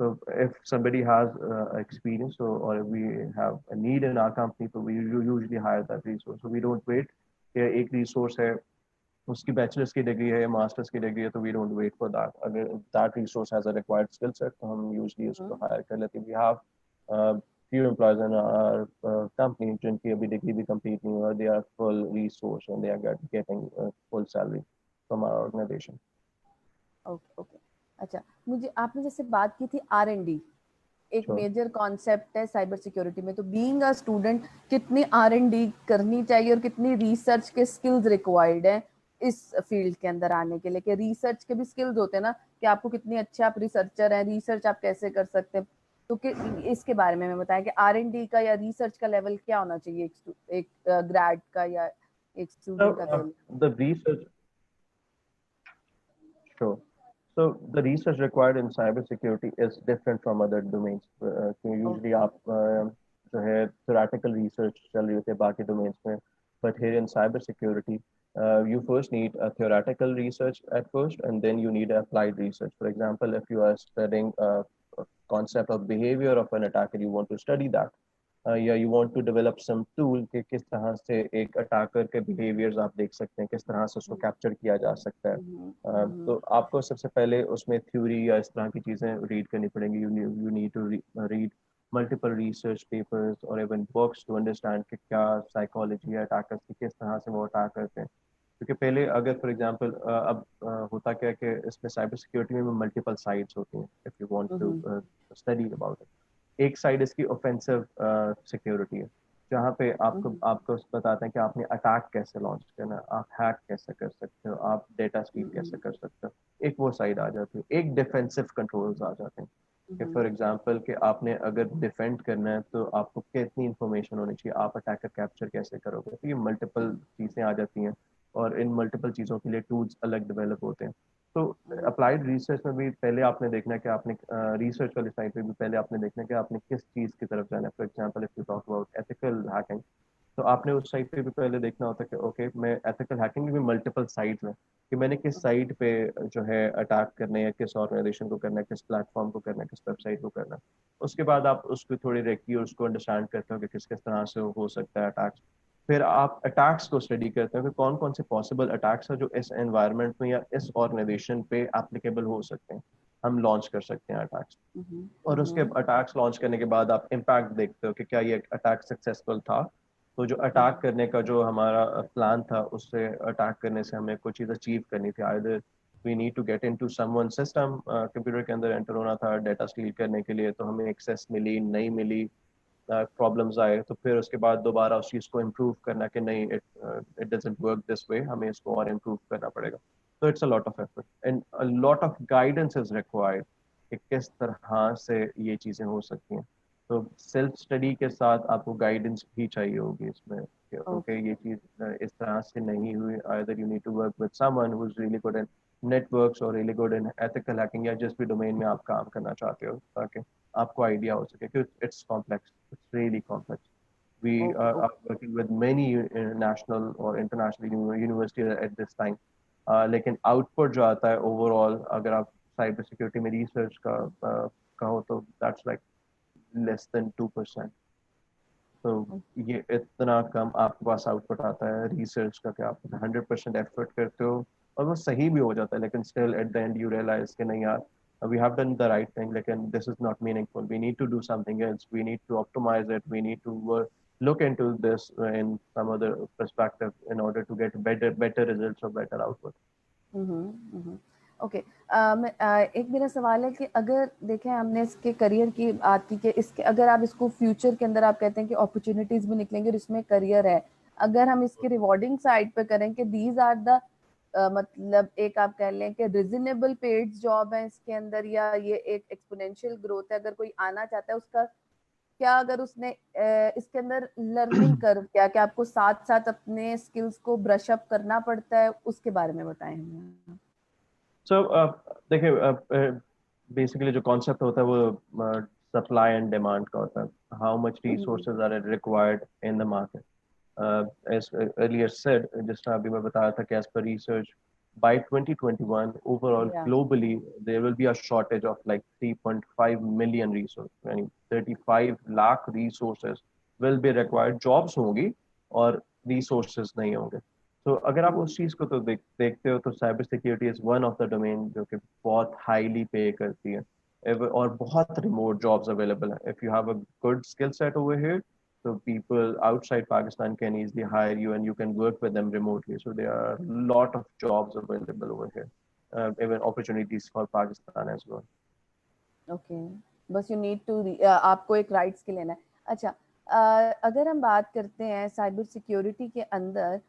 So if somebody has experience, or if we have a need in our company, so we usually hire that resource. So we don't wait कि एक resource है उसकी bachelors की degree है या masters की degree है, तो we don't wait for that. अगर that resource has a required skill set तो हम यूजली उसको हायर कर लेते हैं। We have few employees in our company जिनकी अभी डिग्री भी कंप्लीट नहीं हुआ, they are full resource and they are getting full salary from our organization. Okay okay. अच्छा, मुझे आपने जैसे बात की थी R&D, एक श्योर। मेजर कॉन्सेप्ट है साइबर सिक्योरिटी में, तो बीइंग अ स्टूडेंट कितनी R&D करनी चाहिए और कितनी रिसर्च के स्किल्स रिक्वायर्ड है इस फील्ड के अंदर आने के लिए? कि रिसर्च के भी स्किल्स होते हैं ना, कि आपको कितनी अच्छे आप रिसर्चर हैं, रिसर्च आप कैसे कर सकते हैं, तो कि इसके बारे में बताएं कि R&D का या रिसर्च का लेवल क्या होना चाहिए एक ग्रेड का या एक So स्टूडेंट का कह लो। the research, sure. So the research required in cybersecurity is different from other domains. Usually okay. आप जो है theoretical research चल रही होती है बाकी domains में, but here in cybersecurity, you first need a theoretical research at first, and then you need applied research. For example, if you are studying a concept of behavior of an attacker, you want to study that. या you want to develop some tool कि किस तरह से एक attacker के behaviours आप देख सकते हैं, किस तरह से उसको कैप्चर किया जा सकता है। तो आपको सबसे पहले उसमें थ्योरी या इस तरह की चीज़ें रीड करनी पड़ेंगी। You need to read multiple research papers और इवन बुक्स टू अंडरस्टैंड कि क्या साइकोलॉजी है अटैकर्स की, किस तरह से वो अटैक करते हैं। क्योंकि पहले अगर फॉर एग्जांपल अब होता क्या है कि इसमें साइबर सिक्योरिटी में मल्टीपल साइड्स होती हैं if you want to study about it. एक साइड इसकी ऑफेंसिव सिक्योरिटी है, जहाँ पे आपको हम्म, आपको बताते हैं कि आपने अटैक कैसे लॉन्च करना है, आप हैक कैसे कर सकते हो, आप डेटा स्टील कैसे हम्म, कर सकते हो। एक वो साइड आ जाती है, एक डिफेंसिव कंट्रोल्स आ जाते हैं कि हम्म, फॉर एग्जांपल कि आपने अगर डिफेंड करना है तो आपको कितनी इंफॉर्मेशन होनी चाहिए, आप अटैकर कैप्चर कैसे करोगे, तो ये मल्टीपल चीज़ें आ जाती हैं और इन मल्टीपल चीज़ों के लिए टूल्स अलग डेवलप होते हैं। तो अप्लाइड रिसर्च में भी पहले आपने देखना है कि आपने रिसर्च वाली साइड पे भी पहले आपने देखना है कि आपने किस चीज़ की तरफ जाना है। For example if you talk about ethical hacking, तो आपने उस साइड पे भी पहले देखना होता है कि ओके मैं एथिकल हैकिंग में भी मल्टीपल साइड्स हैं कि मैंने किस साइड पे जो है अटैक करने है, किस ऑर्गेनाइजेशन को करना है, किस प्लेटफॉर्म को करना है, किस वेबसाइट को करना है। उसके बाद आप उसको थोड़ी रेकी और उसको अंडरस्टैंड करते हो कि किस किस तरह से हो सकता है अटैक्स। फिर आप अटैक्स को स्टडी करते हो कि कौन कौन से पॉसिबल अटैक्स है जो इस एनवायरनमेंट में या इस ऑर्गेनाइजेशन पे एप्लीकेबल हो सकते हैं, हम लॉन्च कर सकते हैं अटैक्स। हम्म, और उसके अटैक्स लॉन्च करने के बाद आप इम्पैक्ट देखते हो कि क्या ये अटैक सक्सेसफुल था। तो जो अटैक करने का जो हमारा प्लान था, उससे अटैक करने से हमें कुछ चीज़ अचीव करनी थी। Either we need to get into someone system, computer के अंदर एंटर होना था डेटा स्टील करने के लिए, तो हमें एक्सेस मिली नहीं मिली, प्रॉब्लम्स आए, तो फिर उसके बाद दोबारा उस चीज़ को इम्प्रूव करना कि नहीं it it doesn't work this way, हमें इसको और इम्प्रूव करना पड़ेगा। तो it's a lot of effort and a lot of guidance is required कि किस तरह से ये चीज़ें हो सकती हैं। तो सेल्फ स्टडी के साथ आपको गाइडेंस भी चाहिए होगी इसमें कि ओके ओके, ये चीज़ इस तरह से नहीं हुई, either you need to work with someone who is really good in networks और really good in ethical hacking, या जिस भी डोमेन में आप काम करना चाहते हो, ताकि आपको आइडिया हो सके कि it's complex, it's really complex. We okay, are working with many national or international universities at this time. लेकिन आउटपुट जो आता है ओवरऑल, अगर आप साइबर सिक्योरिटी में रिसर्च का कहो तो दैट्स लाइक लेस देन 2%। तो ये इतना कम आपके पास आउटपुट आता है रिसर्च का कि आप 100% एफर्ट करते हो और वो सही भी हो जाता है, लेकिन still at the end you realize कि नहीं यार, we have done the right thing, लेकिन this is not meaningful, we need to do something else, we need to optimize it, we need to look into this in some other perspective in order to get better results or better output. Okay. एक मेरा सवाल है कि अगर देखें हमने इसके career की बात की कि इसके अगर आप इसको फ्यूचर के अंदर आप कहते हैं कि अपॉर्चुनिटीज भी निकलेंगे और इसमें करियर है, अगर हम इसकी रिवॉर्डिंग साइड पे करें कि दीज आर द मतलब एक आप कह लें कि रिजनेबल पेड जॉब है इसके अंदर, या ये एक एक्सपोनेंशियल ग्रोथ है, अगर कोई आना चाहता है उसका क्या, अगर उसने इसके अंदर लर्निंग कर्व क्या क्या आपको साथ साथ अपने स्किल्स को ब्रश अप करना पड़ता है, उसके बारे में बताएं हमें। So देखिए बेसिकली जो कॉन्सेप्ट होता है वो सप्लाई एंड डिमांड का होता है, how much resources are required in the market. as earlier said, जिस तरह अभी मैं बताया था कि as per research, by 2021 overall या globally there will be a shortage of like 3.5 million resources, यानी 35 lakh resources will be required, jobs होंगी और resources नहीं होंगे। तो अगर आप उस चीज़ को तो देखते हो तो cyber security is one of the domain जो कि बहुत हाईली पे करती है, और बहुत रिमोट जॉब्स अवेलेबल है। If you have a good skill set over here, so people outside Pakistan can easily hire you and you can work with them remotely. So there are a lot of jobs available over here, even opportunities for Pakistan as well. Okay, बस you need to आपको एक rights के लेना है। अच्छा, अगर हम बात करते हैं साइबर सिक्योरिटी के अंदर,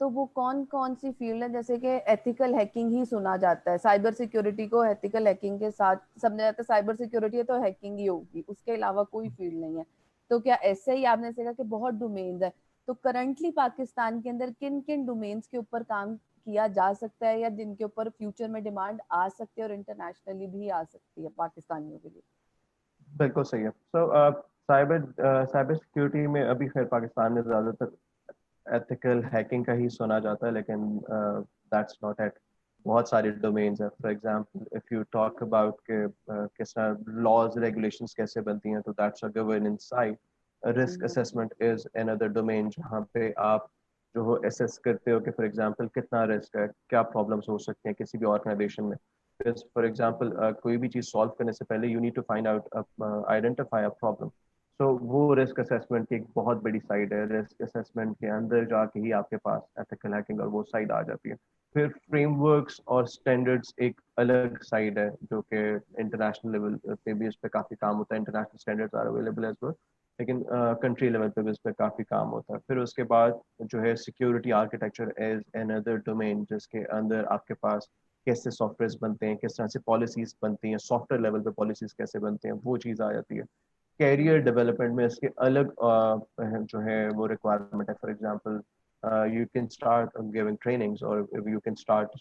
तो वो कौन कौन सी फील्ड है, जैसे कि एथिकल हैकिंग ही सुना जाता है, साइबर सिक्योरिटी को एथिकल हैकिंग के साथ समझा जाता है, साइबर सिक्योरिटी है तो हैकिंग ही होगी, उसके अलावा कोई फील्ड नहीं है। तो क्या ऐसे ही आपने देखा कि बहुत डोमेन्स है, तो करंटली पाकिस्तान के अंदर किन किन डोमेन्स के ऊपर काम किया जा सकता है, या जिनके ऊपर फ्यूचर में डिमांड आ सकती है और इंटरनेशनली भी आ सकती है पाकिस्तानियों के लिए। बिल्कुल सही है। सो साइबर साइबर सिक्योरिटी में अभी खैर पाकिस्तान में ज़्यादातर एथिकल हैकिंग का ही सुना जाता है, लेकिन दैट्स नॉट इट। बहुत सारे डोमेन्स हैं। For example if you talk about के किस तरह लॉज रेगुलेशंस कैसे बनती हैं, तो that's a governance side. Risk assessment is another domain जहाँ पे आप जो हो असेस करते हो कि फॉर एग्जांपल कितना रिस्क है, क्या प्रॉब्लम्स हो सकते हैं किसी भी ऑर्गेनाइजेशन में। फॉर एग्जांपल कोई भी चीज़ सॉल्व करने से पहले you need to find out identify a problem. तो वो रिस्क असेसमेंट की एक बहुत बड़ी साइड है। रिस्क असेसमेंट के अंदर जाके ही आपके पास एथिकल हैकिंग और वो साइड आ जाती है। फिर फ्रेमवर्क्स और स्टैंडर्ड्स एक अलग साइड है जो कि इंटरनेशनल लेवल पे भी इस पे काफ़ी काम होता है। International standards are available as well. लेकिन कंट्री लेवल पे भी इस पर काफ़ी काम होता है। फिर उसके बाद जो है security architecture is another domain, जिसके अंदर आपके पास कैसे सॉफ्टवेयर बनते हैं, किस तरह से पॉलिसीज बनती हैं, सॉफ्टवेयर लेवल पे पॉलिसीज कैसे बनते हैं, वो चीज़ आ जाती है। कैरियर डेवलपमेंट में इसके अलग जो है वो रिक्वायरमेंट है। For example you can start giving trainings or you can start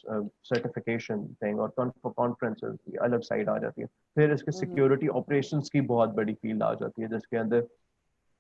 certification thing और conferences, ये अलग साइड आ जाती है। फिर इसके सिक्योरिटी ऑपरेशंस की बहुत बड़ी फील्ड आ जाती है, जिसके अंदर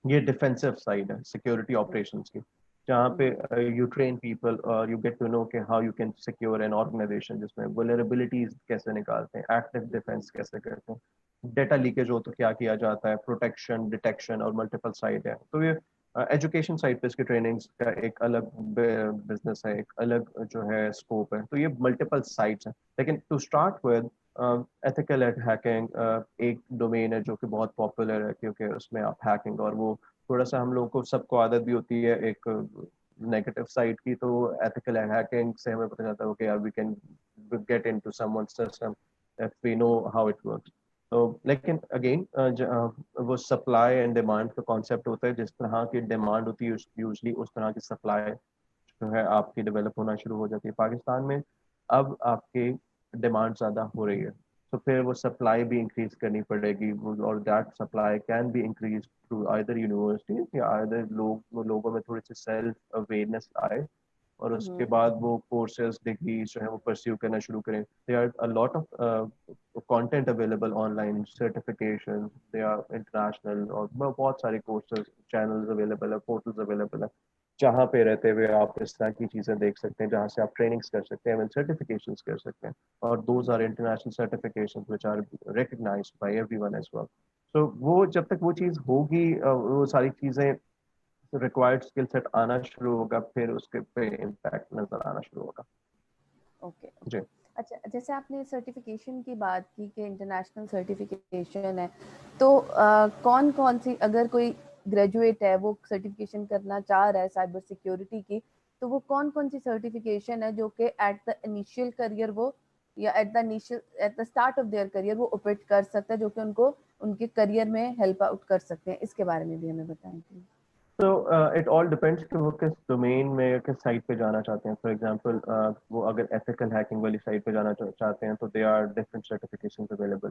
ये डिफेंसिव साइड है सिक्योरिटी ऑपरेशंस की, जहाँ पे यू ट्रेन पीपल और यू गेट टू नो कि how you can secure an organization, जिसमें वल्नरेबिलिटीज कैसे निकालते हैं, एक्टिव डिफेंस कैसे करते हैं, डेटा लीकेज हो तो क्या किया जाता है, प्रोटेक्शन, डिटेक्शन और मल्टीपल साइड है। तो ये एजुकेशन साइड पे इसकी ट्रेनिंग्स का एक अलग बिजनेस है, एक अलग जो है स्कोप है। तो ये मल्टीपल साइड्स हैं। लेकिन to start with ethical hacking एक डोमेन है जो कि बहुत पॉपुलर है, क्योंकि उसमें आप हैकिंग और वो थोड़ा सा हम लोगों को सबको आदत भी होती है एक नेगेटिव साइड की। तो एथिकल हैकिंग से हमें पता चलता है कि यार we can get into someone's system if we know how it works. तो लेकिन अगेन वो सप्लाई एंड डिमांड का कॉन्सेप्ट होता है। जिस तरह की डिमांड होती है यूजली उस तरह की सप्लाई जो है आपकी डेवलप होना शुरू हो जाती है। पाकिस्तान में अब आपकी डिमांड ज़्यादा हो रही है, तो फिर वो सप्लाई भी इंक्रीज करनी पड़ेगी। और that supply can be increase through either universities या आइदर लोगों में थोड़ी सी सेल्फ अवेयरनेस आए, और उसके बाद वो कोर्सेज डिग्री जो है वो परस्यू करना शुरू करें। They are a lot of content available online, certification, they are international, और बहुत सारे कोर्सेज चैनल्स अवेलेबल है, पोर्टल्स अवेलेबल है, जहाँ पे रहते हुए आप इस तरह की चीज़ें देख सकते हैं, जहाँ से आप ट्रेनिंग्स कर सकते हैं, सर्टिफिकेशंस कर सकते हैं। और those are international certifications which are recognized by everyone as well. So वो जब तक वो चीज़ होगी, वो सारी चीज़ें रिक्वायर्ड स्किल सेट आना शुरू होगा, फिर उसके पे इम्पैक्ट नजर आना शुरू होगा। ओके जी। ओके। अच्छा, जैसे आपने सर्टिफिकेशन की बात की कि इंटरनेशनल सर्टिफिकेशन है, तो कौन कौन सी, अगर कोई ग्रेजुएट है वो सर्टिफिकेशन करना चाह रहा है साइबर सिक्योरिटी की, तो वो कौन कौन सी सर्टिफिकेशन है जो कि एट द इनिशियल करियर वो, या at the start of their career वो ओपेट कर सकता है, जो कि उनको उनके करियर में हेल्प आउट कर सकते हैं? इसके बारे में भी हमें बताएं प्लीज। तो इट ऑल डिपेंड्स कि वो किस डोमेन में, किस साइट पे जाना चाहते हैं। फॉर एग्जांपल वो अगर एथिकल हैकिंग वाली साइट पे जाना चाहते हैं तो they are different certifications available.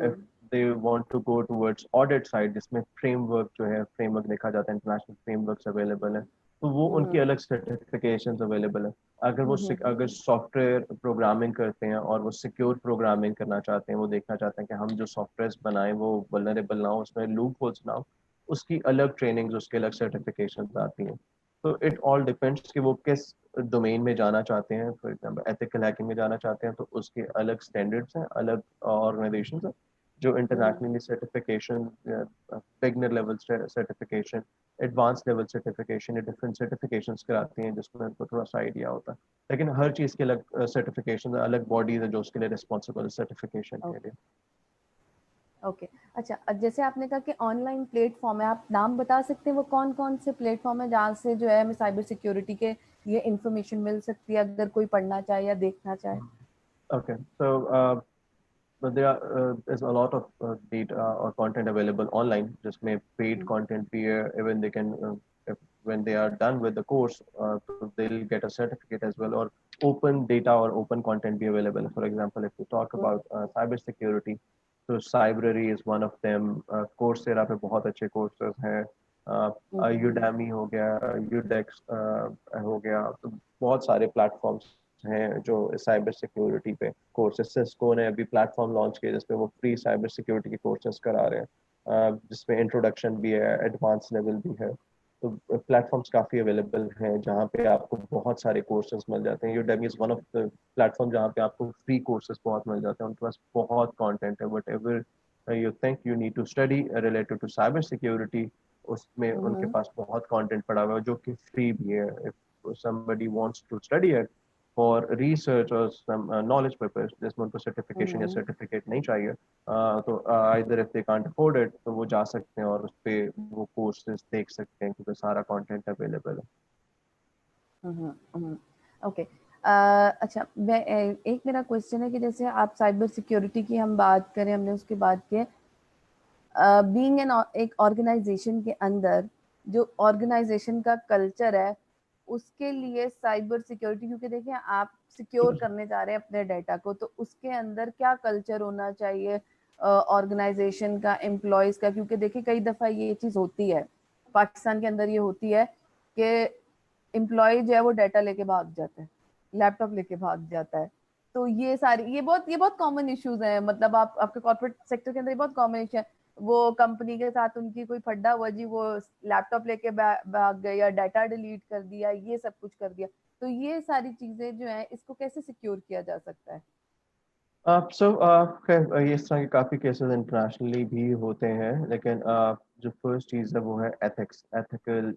If they want to go towards audit side, जिसमें फ्रेमवर्क जो है, फ्रेमवर्क देखा जाता है, इंटरनेशनल फ्रेमवर्क्स अवेलेबल है, तो वो उनकी अलग सर्टिफिकेशंस अवेलेबल है। अगर वो अगर सॉफ्टवेयर प्रोग्रामिंग करते हैं और वो सिक्योर प्रोग्रामिंग करना चाहते हैं, वो देखना चाहते हैं कि हम जो सॉफ्टवेयर बनाएं वो वल्नरेबल ना हो, उसमें लूप होल्स ना हो, उसकी अलग ट्रेनिंग्स, उसके अलग सर्टिफिकेशन आती हैं। तो इट ऑल डिपेंड्स कि वो किस डोमेन में जाना चाहते हैं। फॉर एग्जांपल एथिकल हैकिंग में जाना चाहते हैं तो उसके अलग स्टैंडर्ड्स हैं, अलग ऑर्गेनाइजेशन हैं जो internationally certification, beginner level certification, advance level certification, या डिफरेंट सर्टिफिकेशंस कराती हैं, जिसमें उनको थोड़ा सा आइडिया होता है। लेकिन हर चीज़ के अलग सर्टिफिकेशन, अलग बॉडीज है जो उसके लिए रिस्पॉन्सिबल है सर्टिफिकेशन के लिए। ओके। अच्छा, जैसे आपने कहा कि ऑनलाइन प्लेटफॉर्म है, आप नाम बता सकते हैं वो कौन कौन से प्लेटफॉर्म है जहाँ से जो है हमें साइबर सिक्योरिटी के ये इंफॉर्मेशन मिल सकती है, अगर कोई पढ़ना चाहे या देखना चाहे? Okay, so but there's a lot of data or content available online, just may paid content be even they can when they are done with the course, so they'll get a certificate as well, or open data or open content be available. For example, if we talk about cyber security, so Cybrary is one of them. Coursera पे बहुत अच्छे courses हैं, Udemy हो गया, Udix हो गया, तो बहुत सारे platforms हैं जो साइबर सिक्योरिटी पे कोर्सेज। सिस्को ने अभी प्लेटफॉर्म लॉन्च किया जिसपे वो फ्री साइबर सिक्योरिटी के कोर्सेज करा रहे हैं, जिसमें इंट्रोडक्शन भी है, एडवांस लेवल भी है। तो प्लेटफॉर्म्स काफ़ी अवेलेबल हैं जहाँ पे आपको बहुत सारे कोर्सेज मिल जाते हैं। Udemy is one of the platform जहाँ पे आपको फ्री कोर्सेज बहुत मिल जाते हैं। उनके पास बहुत कंटेंट है, whatever you think you need to study related to cyber security, उसमें उनके पास बहुत कंटेंट पड़ा हुआ है जो कि फ्री भी है। If somebody wants to study it for research or some knowledge purpose, जिसमें उनको सर्टिफिकेशन या सर्टिफिकेट नहीं चाहिए, तो either if they can't afford it तो वो जा सकते हैं और उस पे वो कोर्सेज देख सकते हैं, क्योंकि सारा कंटेंट अवेलेबल है। ओके। अच्छा, मैं एक मेरा क्वेश्चन है कि जैसे आप साइबर सिक्योरिटी की हम बात करें, हमने उसकी बात की है, बीइंग एन एक ऑर्गेनाइजेशन के अंदर जो ऑर्गेनाइजेशन का कल्चर है उसके लिए साइबर सिक्योरिटी, क्योंकि देखिए आप सिक्योर करने जा रहे हैं अपने डेटा को, तो उसके अंदर क्या कल्चर होना चाहिए ऑर्गेनाइजेशन का, एम्प्लॉयज का, क्योंकि देखिए कई दफा ये चीज होती है पाकिस्तान के अंदर, ये होती है कि एम्प्लॉय जो है वो डाटा लेके भाग जाता है, लैपटॉप लेके भाग जाता है। तो ये सारी ये बहुत कॉमन इश्यूज हैं, मतलब आप आपके कॉर्पोरेट सेक्टर के अंदर ये बहुत कॉमन इशू है। वो कंपनी के साथ उनकी कोई फड्डा हुआ जी, वो लैपटॉप लेके भाग गए या डाटा डिलीट कर दिया, ये सब कुछ कर दिया। तो ये सारी चीजें जो है इसको कैसे सिक्योर किया जा सकता है? खैर ये इस तरह के काफ़ी केसेस इंटरनेशनली भी होते हैं, लेकिन जो फर्स्ट चीज़ है वो है एथिक्स, एथिकल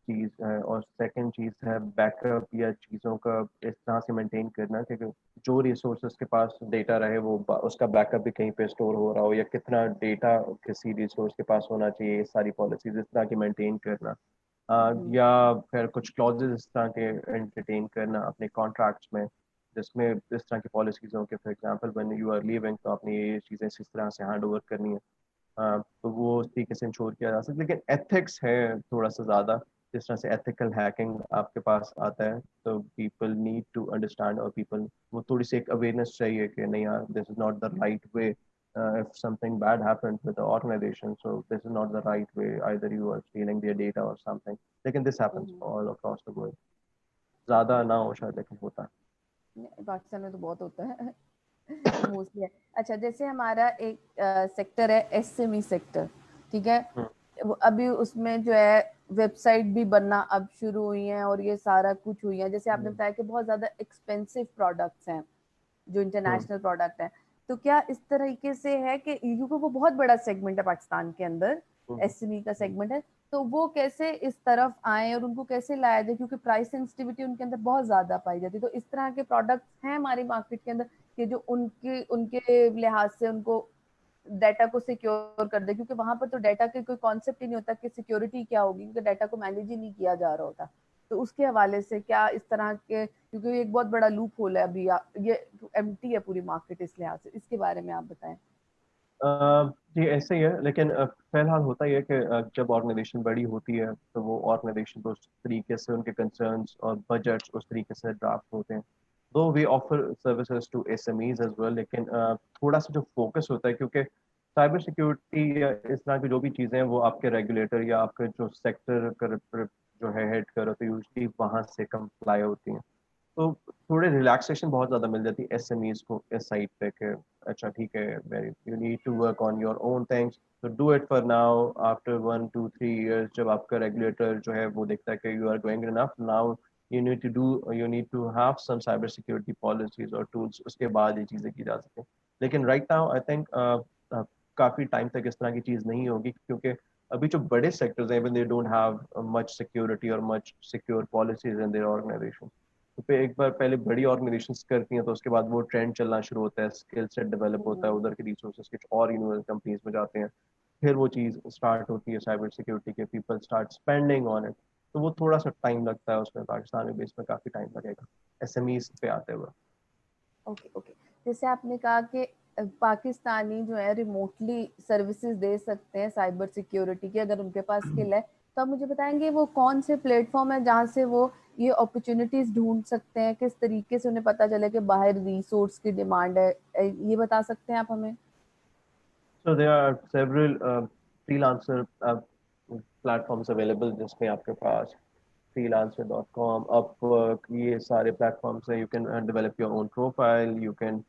चीज़ है, और सेकंड चीज़ है बैकअप या चीज़ों का इस तरह से मेंटेन करना कि जो रिसोर्सेज के पास डेटा रहे वो उसका बैकअप भी कहीं पे स्टोर हो रहा हो, या कितना डेटा किसी रिसोर्स के पास होना चाहिए, ये सारी पॉलिसीज इस तरह की मेंटेन करना। या फिर कुछ क्लॉजेज इस तरह के एंटरटेन करना अपने कॉन्ट्रैक्ट्स में, जिसमें इस तरह की पॉलिसीज हों कि for example when you are leaving तो आपने ये चीज़ें इस तरह से हैंड ओवर करनी है। तो वो उस तरीके से इंश्योर किया जा सकता है, लेकिन एथिक्स है थोड़ा सा ज़्यादा। जिस तरह से एथिकल हैकिंग आपके पास आता है, तो पीपल नीड टू अंडरस्टैंड, और पीपल वो थोड़ी सी एक अवेयरनेस चाहिए कि नहीं यार, this is not the right way. If something bad happens with the organization, so this is not the right way. Either you are stealing their data or something. लेकिन this happens all across the world. ज़्यादा ना हो शायद, लेकिन होता पाकिस्तान में तो बहुत होता है मोस्टली है। अच्छा, जैसे हमारा एक सेक्टर है एसएमई सेक्टर, ठीक है, है। अभी उसमें जो है वेबसाइट भी बनना अब शुरू हुई है और ये सारा कुछ हुई है। जैसे आपने बताया कि बहुत ज्यादा एक्सपेंसिव प्रोडक्ट्स हैं जो इंटरनेशनल प्रोडक्ट है, तो क्या इस तरीके से है कि क्योंकि वो बहुत बड़ा सेगमेंट है पाकिस्तान के अंदर, एसएमई का सेगमेंट है, तो वो कैसे इस तरफ आए और उनको कैसे लाया जाए, क्योंकि प्राइस सेंसिटिविटी उनके अंदर बहुत ज्यादा पाई जाती है। तो इस तरह के प्रोडक्ट्स हैं हमारी मार्केट के अंदर कि जो उनके उनके लिहाज से उनको डाटा को सिक्योर कर दे, क्योंकि वहां पर तो डाटा के कोई कॉन्सेप्ट ही नहीं होता कि सिक्योरिटी क्या होगी, क्योंकि डाटा को मैनेज ही नहीं किया जा रहा होता। तो उसके हवाले से क्या इस तरह के, क्योंकि एक बहुत बड़ा लूप होल है अभी, ये एम्प्टी है पूरी मार्केट, इस लिहाज से इसके बारे में आप बताएं। जी ऐसे ही है, लेकिन फिलहाल होता ही है कि जब ऑर्गेनाइजेशन बड़ी होती है तो वो ऑर्गेनाइजेशन को उस तरीके से उनके कंसर्न्स और बजट्स उस तरीके से ड्राफ्ट होते हैं। Though we offer services to SMEs as well, लेकिन थोड़ा सा जो फोकस होता है, क्योंकि साइबर सिक्योरिटी या इस तरह की जो भी चीज़ें हैं वो आपके रेगुलेटर या आपके जो सेक्टर कर जो है हेड करो, तो यूजली वहाँ से कंप्लाई होती हैं। तो थोड़े रिलैक्सेशन बहुत ज़्यादा मिल जाती है एसएमईज को इस साइड पे कि अच्छा ठीक है, very you need to work on your own things, तो do it for now. After 1 2 3 years जब आपका रेगुलेटर जो है वो देखता है कि you are going enough now, you need to have some cyber security policies और टूल्स, उसके बाद ये चीज़ें की जा सकें। लेकिन राइट नाउ आई थिंक काफ़ी टाइम तक इस तरह की चीज़ नहीं होगी, क्योंकि अभी जो बड़े सेक्टर्स हैं even they don't have much security और much secure policies in their organization. तो फिर एक बार पहले बड़ी ऑर्गेनाइजेशंस करती हैं तो उसके बाद वो ट्रेंड चलना शुरू होता है, स्किल सेट डेवलप होता है, उधर के रिसोर्सेज कुछ और यूनिवर्सल कंपनीज में जाते हैं, फिर वो चीज़ स्टार्ट होती है साइबर सिक्योरिटी के, people start spending on it. तो वो थोड़ा सा टाइम लगता है उसमें, पाकिस्तान में भी इसमें काफ़ी टाइम लगेगा एसएमईज पे आते हुए। ओके ओके, जैसे आपने कहा कि पाकिस्तानी जो है रिमोटली सर्विसेज दे सकते हैं साइबर सिक्योरिटी की अगर उनके पास स्किल है, तो आप मुझे बताएंगे वो कौन से प्लेटफॉर्म है जहाँ से वो ये अपॉर्चुनिटीज ढूंढ सकते हैं, किस तरीके से उन्हें पता चले कि बाहर रिसोर्स की डिमांड है, ये बता सकते हैं आप हमें? So there are several freelancer platforms available जिसमें आपके पास freelancer.com, Upwork, ये सारे platforms हैं. You can develop your own profile. You can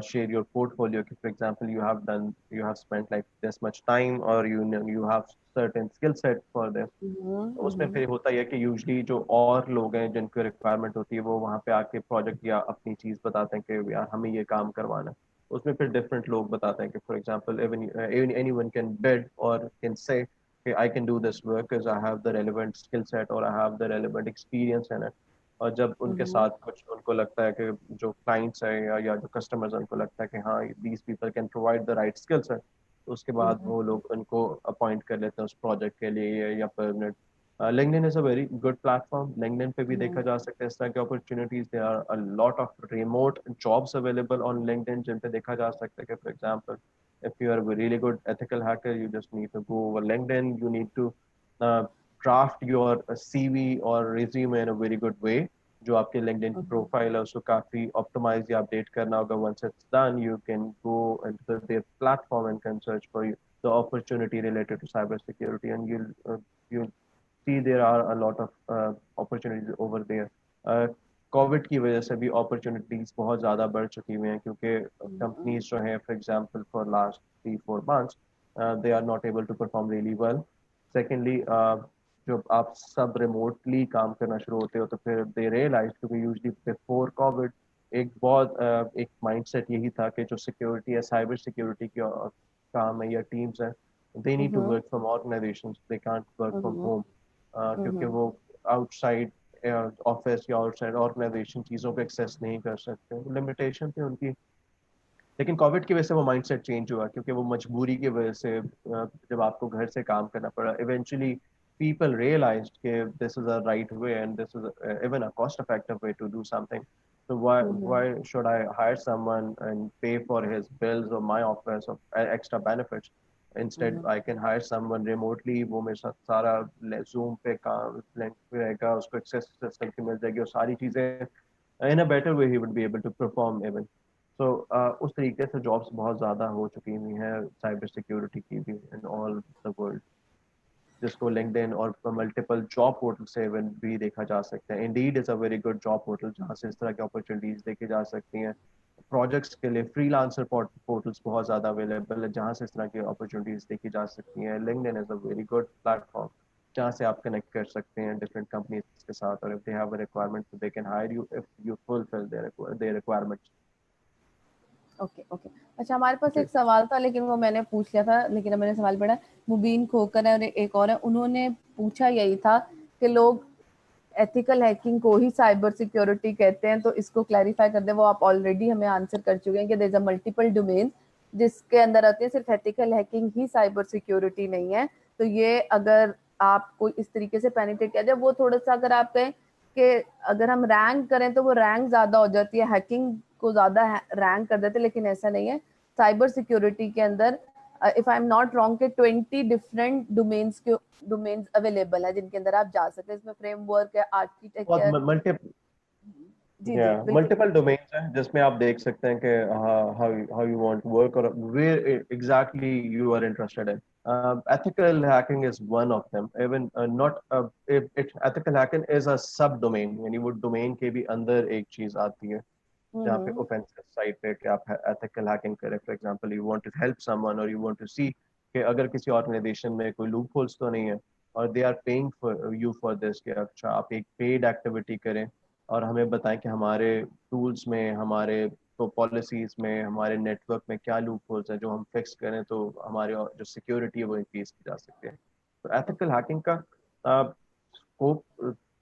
share your portfolio. For example, you have spent like this much time, or you have certain skill set for this. तो उसमें फिर होता ही है कि usually जो और लोग हैं जिनको रिक्वायरमेंट होती है वो वहाँ पे आके प्रोजेक्ट या अपनी चीज़ बताते हैं कि यार हमें ये काम करवाना है। उसमें फिर डिफरेंट लोग बताते हैं कि for example anyone can bid और कैन से कि I can do this work because I have the relevant skill set और I have the relevant experience in it. और जब उनके साथ कुछ उनको लगता है कि जो क्लाइंट्स है या जो कस्टमर्स उनको लगता है कि हाँ these people can provide the right skill set, तो उसके बाद वो लोग उनको अपॉइंट कर लेते हैं उस प्रोजेक्ट के लिए या permanent. LinkedIn is a very good platform. LinkedIn पे भी देखा जा सकता है इस तरह की opportunities, there are a lot of remote jobs available on LinkedIn जिन पे देखा जा सकता है कि for example if you are a really good ethical hacker, you just need to go over LinkedIn. You need to draft your CV or resume in a very good way. जो आपके LinkedIn की profile है उसको काफी optimise या update करना होगा. Once it's done, you can go into their platform and can search for the opportunity related to cybersecurity, and you'll see there are a lot of opportunities over there. Covid की वजह से भी opportunities बहुत ज़्यादा बढ़ चुकी हुई हैं क्योंकि कंपनीज जो हैं for example for last 3-4 months they are not able to perform really well. Secondly जब आप सब रिमोटली काम करना शुरू होते हो तो फिर दे रियलाइज क्योंकि यूजली बिफोर कोविड एक माइंडसेट यही था कि जो सिक्योरिटी है साइबर सिक्योरिटी की काम है या टीम्स हैं they need to work from organizations, they can't work from home. क्योंकि वो आउटसाइड ऑफिस या आउटसाइड ऑर्गेनाइजेशन चीज़ों को एक्सेस नहीं कर सकते, लिमिटेशन थी उनकी. लेकिन कोविड की वजह से वो माइंडसेट चेंज हुआ क्योंकि वो मजबूरी की वजह से जब आपको घर से काम करना पड़ा eventually people realized that this is a right way and this is even a cost effective way to do something. So why should I hire someone and pay for his bills or my office or extra benefits? Instead I can hire someone remotely. वो मेरे साथ सारा Zoom पे काम link पे रहेगा, उसको access system की मिल जाएगी और सारी चीजें in a better way he would be able to perform even. तो उस तरीके से जॉब्स बहुत ज़्यादा हो चुकी हुई हैं साइबर सिक्योरिटी की भी इन ऑल द वर्ल्ड, जिसको लिंक्डइन और मल्टीपल जॉब पोर्टल से भी देखा जा सकता है. Indeed is a very good job portal जहाँ से इस तरह की अपॉर्चुनिटीज़ देखी जा सकती हैं. प्रोजेक्ट्स के लिए फ्रीलांसर पोर्टल्स बहुत ज़्यादा अवेलेबल है जहाँ से इस तरह की अपॉर्चुनिटीज़ देखी जा सकती हैं. LinkedIn is a very good platform जहाँ से आप कनेक्ट कर सकते हैं डिफरेंट कंपनीज के साथ और if they have a requirement they can hire you if you fulfil there requirements. Okay okay. अच्छा, हमारे पास एक सवाल था लेकिन वो मैंने पूछ लिया था, लेकिन अब मैंने सवाल पढ़ा. मुबीन खोकर है और एक और है, उन्होंने पूछा यही था कि लोग एथिकल हैकिंग को ही साइबर सिक्योरिटी कहते हैं, तो इसको क्लैरिफाई कर दे. वो आप ऑलरेडी हमें आंसर कर चुके हैं कि there is a multiple domain जिसके अंदर आती है, सिर्फ एथिकल हैकिंग ही साइबर सिक्योरिटी नहीं है. तो ये अगर आपको इस तरीके से पेनिट्रेट किया जाए, वो थोड़ा सा अगर आप कहें कि अगर हम रैंक करें तो वो रैंक ज्यादा हो जाती है, हैकिंग को ज्यादा रैंक कर देते, लेकिन ऐसा नहीं है. साइबर सिक्योरिटी के अंदर if I am not wrong के 20 डिफरेंट डोमेन्स अवेलेबल है जिनके अंदर आप जा सकते हैं. इसमें फ्रेमवर्क है, आर्किटेक्चर. बहुत जी जी बिल्कुल. मल्टीपल डोमेन्स हैं जिसमें आप देख सकते हैं कि how you want to work और where exactly you are interested in. ethical hacking is one of them. Even not ethical hacking is a sub domain, यानी वो डोमेन के भी अंदर एक चीज आती है जहाँ पे ऑफेंसिव साइड पे कि आप एथिकल हैकिंग करें. For example you want to help someone और यू वांट टू सी कि अगर किसी ऑर्गेनाइजेशन में कोई लूप होल्स तो नहीं है और they are paying for you for this कि अच्छा आप एक पेड एक्टिविटी करें और हमें बताएं कि हमारे टूल्स में हमारे तो पॉलिसीज में हमारे नेटवर्क में क्या लूप होल्स हैं जो हम फिक्स करें तो हमारे जो सिक्योरिटी है वो इंक्रीज की जा सकती है. तो एथिकल हैकिंग का स्कोप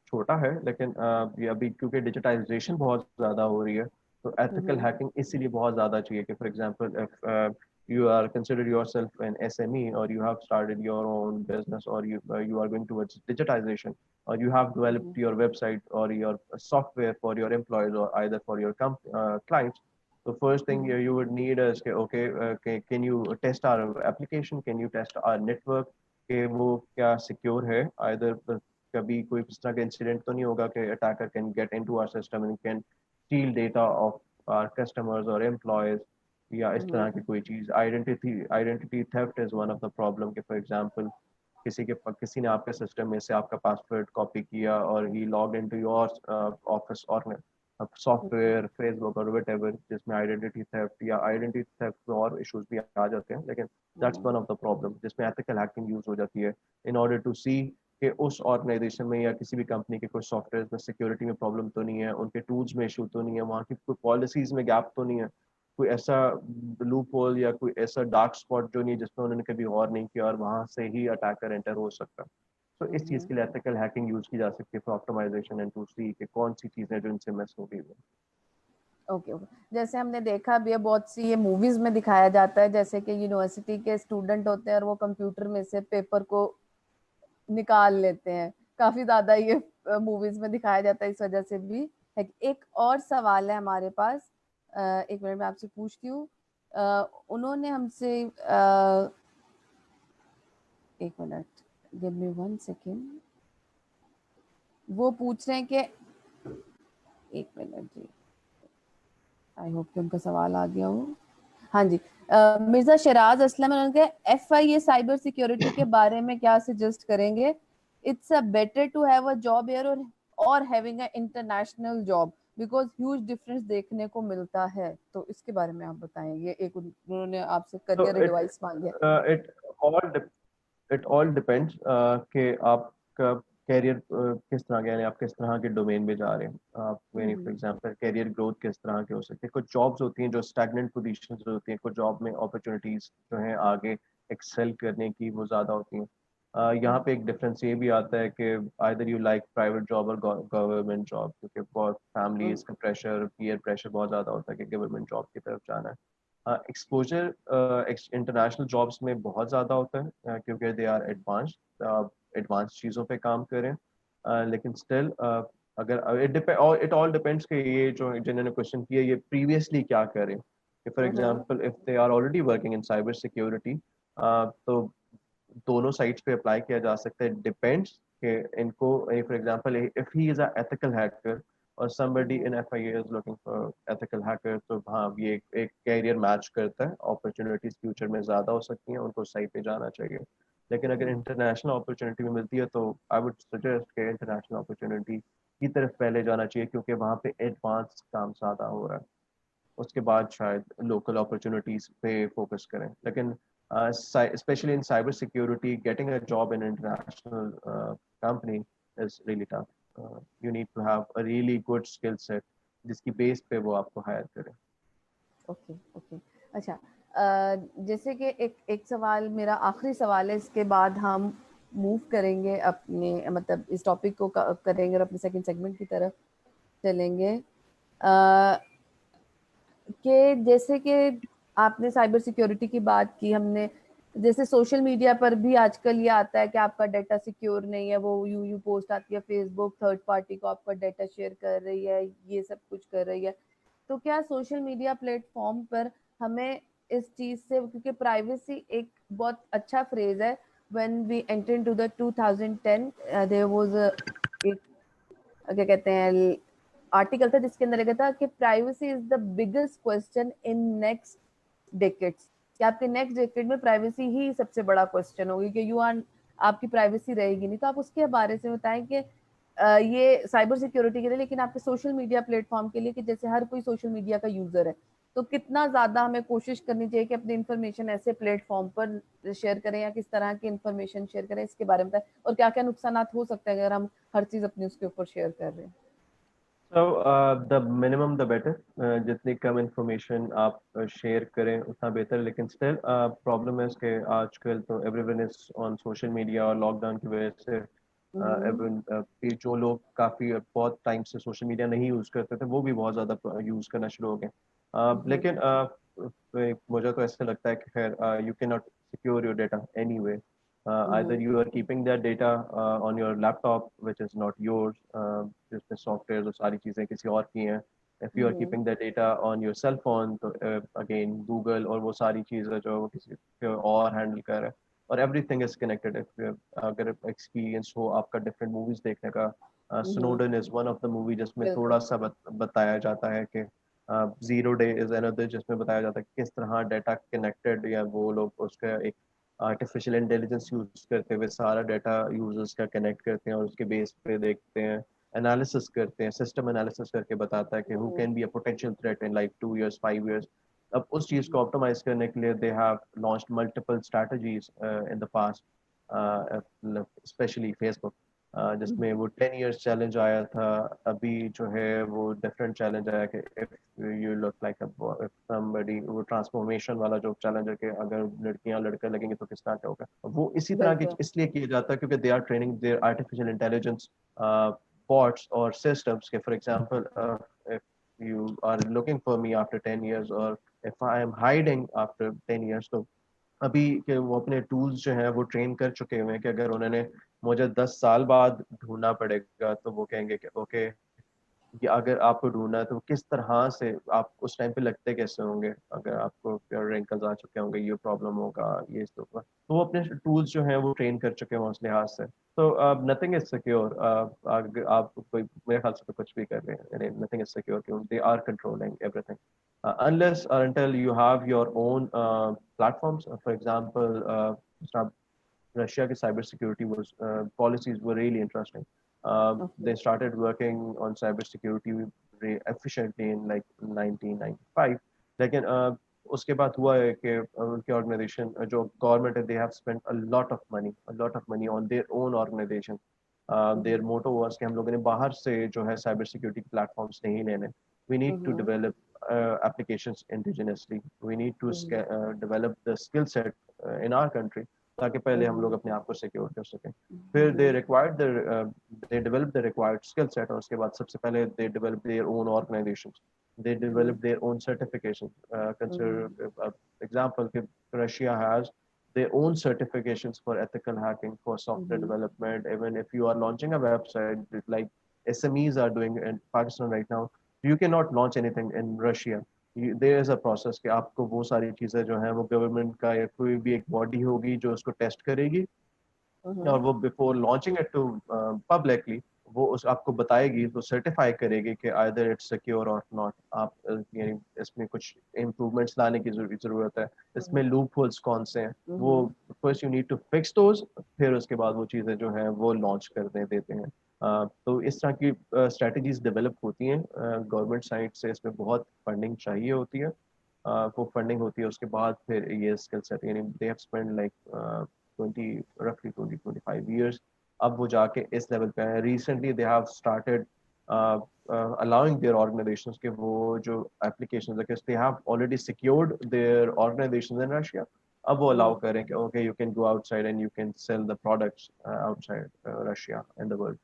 छोटा है लेकिन ये अभी क्योंकि डिजिटाइजेशन बहुत ज़्यादा हो रही है तो एथिकल हैकिंग इसीलिए बहुत ज़्यादा चाहिए कि for example if you are consider yourself an SME or you have started your own business or you are going towards digitization or you have developed your website or your software for your employees or either for your clients. The first thing you would need is okay, can you test our application, can you test our network कि वो क्या secure है. Either कभी कोई इस तरह का incident तो नहीं होगा कि attacker can get into our system and can steal data of our customers और एम्प्लॉयज या इस तरह की कोई चीज. Identity theft is one of the problem कि फॉर एग्जांपल किसी ने आपके सिस्टम में से आपका पासवर्ड कॉपी किया और ही लॉग इनटू योर ऑफिस और सॉफ्टवेयर फेसबुक और व्हाटएवर जिसमें आइडेंटिटी थेफ्ट या आइडेंटिटी थेफ्ट में और इश्यूज भी आ जाते हैं. लेकिन that's one of the problem जिसमें एथिकल हैकिंग यूज हो जाती है इन ऑर्डर टू सी कि उस ऑर्गेनाइजेशन में या किसी भी कंपनी के कोई सॉफ्टवेयर में सिक्योरिटी में प्रॉब्लम तो नहीं है, उनके टूल्स में इशू तो नहीं है, वहाँ की कोई पॉलिसीज में गैप तो नहीं है, कोई ऐसा लूप होल या कोई ऐसा डार्क स्पॉट जो नहीं है जिसमें उन्होंने कभी गौर नहीं किया और वहां से ही अटैकर एंटर हो सकता. तो इस चीज के लिए एथिकल हैकिंग यूज की जा सकती है for optimisation and to see कि कौन सी चीजें जो इनसे मिस हो गई है. Okay okay. जैसे हमने देखा भी है बहुत सी ये मूवीज में दिखाया जाता है, जैसे कि यूनिवर्सिटी के स्टूडेंट होते हैं और वो कंप्यूटर में से पेपर को निकाल लेते हैं. काफी ज्यादा ये मूवीज में दिखाया जाता है, इस वजह से भी है. एक और सवाल है हमारे पास, एक मिनट में आपसे पूछती हूँ. उन्होंने हमसे एक मिनट, गिव मी 1 सेकेंड, वो पूछ रहे हैं कि, एक मिनट जी, आई होप कि उनका सवाल आ गया हो। हाँ जी, मिर्जा शराज असलम, उन्होंने कहा FIA साइबर सिक्योरिटी के बारे में क्या सजेस्ट करेंगे? It's a better to have a job here और having a international job, because huge difference देखने को मिलता है। तो इसके बारे में आप बताएं, ये एक उन्होंने आपसे तो करियर एडवाइस मांगी है। It all it all depends कि आपका कैरियर किस तरह का है, यानी आप किस तरह के डोमेन में जा रहे हैं। आप यानी फॉर एग्जांपल कैरियर ग्रोथ किस तरह के हो सकते हैं। कुछ जॉब्स होती हैं जो स्टैग्नेंट पोजीशंस होती हैं, कुछ जॉब में अपॉर्चुनिटीज जो हैं आगे एक्सेल करने की वो ज़्यादा होती हैं। यहाँ पे एक डिफरेंस ये भी आता है कि either you like private job और गवर्नमेंट जॉब, क्योंकि बहुत फैमिलीज का प्रेशर, पीयर प्रेशर बहुत ज़्यादा होता है कि गवर्नमेंट जॉब की तरफ जाना है। एक्सपोजर इंटरनेशनल जॉब्स में बहुत ज़्यादा होता है क्योंकि दे आर एडवांस्ड, एडवांस चीज़ों पे काम करें। लेकिन स्टिल अगर इट ऑल डिपेंड्स कि ये जो जिन्होंने क्वेश्चन किया ये प्रीवियसली क्या करें। For example if they are already working in cyber security तो दोनों साइट्स पे अप्लाई किया जा सकता है। डिपेंड्स कि इनको, for example if he is a ethical hacker और somebody in FIA is looking for ethical hacker, तो हाँ ये एक कैरियर मैच करता है, अपॉर्चुनिटीज फ्यूचर में ज़्यादा हो सकती हैं, उनको सही पे जाना चाहिए। लेकिन अगर इंटरनेशनल अपॉर्चुनिटी में मिलती है तो आई वुड सजेस्ट कि इंटरनेशनल अपॉर्चुनिटी की तरफ पहले जाना चाहिए, क्योंकि वहाँ पे एडवांस काम ज़्यादा हो रहा है। उसके बाद शायद लोकल अपॉर्चुनिटीज पे फोकस करें। लेकिन especially in cyber security, getting a job in international company is really tough. You need to have a really good skill set जिसकी बेस पे वो आपको हायर करे। ओके ओके, अच्छा, जैसे कि एक एक सवाल मेरा आखिरी सवाल है, इसके बाद हम मूव करेंगे अपने, मतलब इस टॉपिक को करेंगे और अपने सेकंड सेगमेंट की तरफ चलेंगे। कि जैसे कि आपने साइबर सिक्योरिटी की बात की, हमने जैसे सोशल मीडिया पर भी आजकल ये आता है कि आपका डाटा सिक्योर नहीं है, वो यू पोस्ट आती है, फेसबुक थर्ड पार्टी को आपका डाटा शेयर कर रही है, ये सब कुछ कर रही है। तो क्या सोशल मीडिया प्लेटफॉर्म पर हमें इस चीज से, क्योंकि प्राइवेसी एक बहुत अच्छा फ्रेज है, when we enter into the 2010 there was एक, क्या कहते हैं, आर्टिकल था जिसके अंदर लिखा था कि privacy is the biggest question in next decades, कि आपके नेक्स्ट डेकेड में प्राइवेसी ही सबसे बड़ा क्वेश्चन होगी, कि यू आर, आपकी प्राइवेसी रहेगी नहीं। तो आप उसके बारे से बताएं कि ये साइबर सिक्योरिटी के लिए, लेकिन आपके सोशल मीडिया प्लेटफॉर्म के लिए, कि जैसे हर कोई सोशल मीडिया का यूजर है, तो कितना ज्यादा हमें कोशिश करनी चाहिए कि अपनी इंफॉर्मेशन ऐसे प्लेटफॉर्म पर शेयर करें, या किस तरह की इंफॉर्मेशन शेयर करें, इसके बारे में बताएं, और क्या क्या नुकसान हो सकते हैं अगर हम हर चीज अपनी उसके ऊपर शेयर कर रहे हैं। So the minimum the better, जितनी कम इंफॉर्मेशन आप शेयर करें उतना बेहतर। लेकिन स्टिल प्रॉब्लम है इसके, आजकल तो everyone is on social media, और लॉकडाउन की वजह से जो लोग काफ़ी बहुत टाइम से सोशल मीडिया नहीं यूज़ करते थे वो भी बहुत ज़्यादा यूज़ करना शुरू हो गए। लेकिन मुझे तो ऐसा लगता है कि खैर you can not secure your data any way. either you are keeping that data on your laptop which is not yours, जिसमें सॉफ्टवेयर और सारी चीज़ें किसी और की हैं। if you are keeping that data on your cell phone तो again Google और वो सारी चीज़ें जो वो किसी और हैंडल कर रहा है, और एवरीथिंग इज कनेक्टेड। अगर एक्सपीरियंस हो आपका डिफरेंट मूवीज देखने का, Snowden is one of the movie जिसमें बिल्कुल। थोड़ा सा बताया जाता है कि जीरो डे इज अनदर, जिसमें बताया जाता है कि किस तरह डाटा कनेक्टेड, या वो लोग उसका एक आर्टिफिशियल इंटेलिजेंस यूज करते हुए सारा डाटा यूजर्स का कनेक्ट करते हैं और उसके बेस पे देखते हैं, एनालिसिस करते हैं, सिस्टम एनालिसिस करके बताता है कि who can be a potential threat in like 2 years 5 years। अब उस चीज़ को ऑप्टिमाइज करने के लिए they have launched multiple strategies in the past, specially Facebook, जिसमें वो 10 years चैलेंज आया था। अभी जो है वो डिफरेंट चैलेंज आया कि if you look like somebody, वो ट्रांसफॉर्मेशन वाला जो चैलेंज है कि अगर लड़कियां लड़के लगेंगे तो किस तरह का होगा, वो इसी तरह की बिल्कुल। इसलिए किया जाता है क्योंकि they are training their artificial intelligence bots or systems के for example if you are looking for me after 10 years or if I am hiding after 10 years, तो अभी के वो अपने टूल्स जो हैं वो ट्रेन कर चुके हुए हैं कि अगर उन्होंने मुझे 10 साल बाद ढूंढना पड़ेगा तो वो कहेंगे कि ओके कि अगर आपको ढूंढना है तो किस तरह से आप उस टाइम पे लगते कैसे होंगे, अगर आपको रिंकल्स आ चुके होंगे, ये प्रॉब्लम होगा, ये सब होगा, तो वो अपने टूल्स जो हैं वो ट्रेन कर चुके हैं उस लिहाज से। तो नथिंग इज सिक्योर, अगर आप कोई मेरे ख्याल से तो कुछ भी कर रहे हैं, यानी नथिंग इज सिक्योर, क्योंकि they are controlling everything unless or until you have your own platforms. For example, Russia ki cybersecurity was policies were really interesting. Okay. They started working on cybersecurity efficiently in like 1995. लेकिन उसके बाद हुआ है कि उनकी organisation जो government है, they have spent a lot of money on their own organization. Their Mhm. Motto was कि हम लोगों ने बाहर से जो है साइबर सिक्योरिटी प्लेटफॉर्म्स नहीं लेने, we need to Mhm. Develop applications indigenously, we need to Mhm. develop the skill set in our country, ताकि पहले हम लोग Mhm. अपने आप को सिक्योर कर सकें। फिर Mhm. They develop the required skill set, और उसके बाद सबसे पहले they develop their own organisations, they develop Mhm. Their own certification. Mhm. Consider example कि Russia has their own certifications for ethical hacking, for software Mhm. development. Even if you are launching a website, like SMEs are doing in Pakistan right now, you cannot launch anything in Russia. There is a process कि आपको वो सारी चीज़ें जो हैं वो government का या कोई भी एक बॉडी होगी जो उसको टेस्ट करेगी, और Mhm. वो before launching it to publicly वो उस आपको बताएगी, तो सर्टिफाई करेगी कि आइदर इट्स सिक्योर और नॉट। आप यानी इसमें कुछ इम्प्रूवमेंट्स लाने की जरूरत है, इसमें Mhm. लूप होल्स कौन से हैं, वो Mhm. First you need to fix those, फिर उसके बाद वो चीज़ें जो हैं वो लॉन्च कर देते हैं। तो इस तरह की स्ट्रेटजीज डेवलप होती हैं गवर्नमेंट साइड से, इसमें बहुत फंडिंग चाहिए होती है। वो फंडिंग होती है, उसके बाद फिर ये स्किल सेट, यानी they have spend like 20 roughly 20 25 years, अब वो जाके इस लेवल पे आए। Recently they have started allowing their organizations के वो जो applications है, they have already secured their organizations in Russia, अब वो allow Mhm. करें कि okay you can go outside and you can sell the products outside Russia and the world.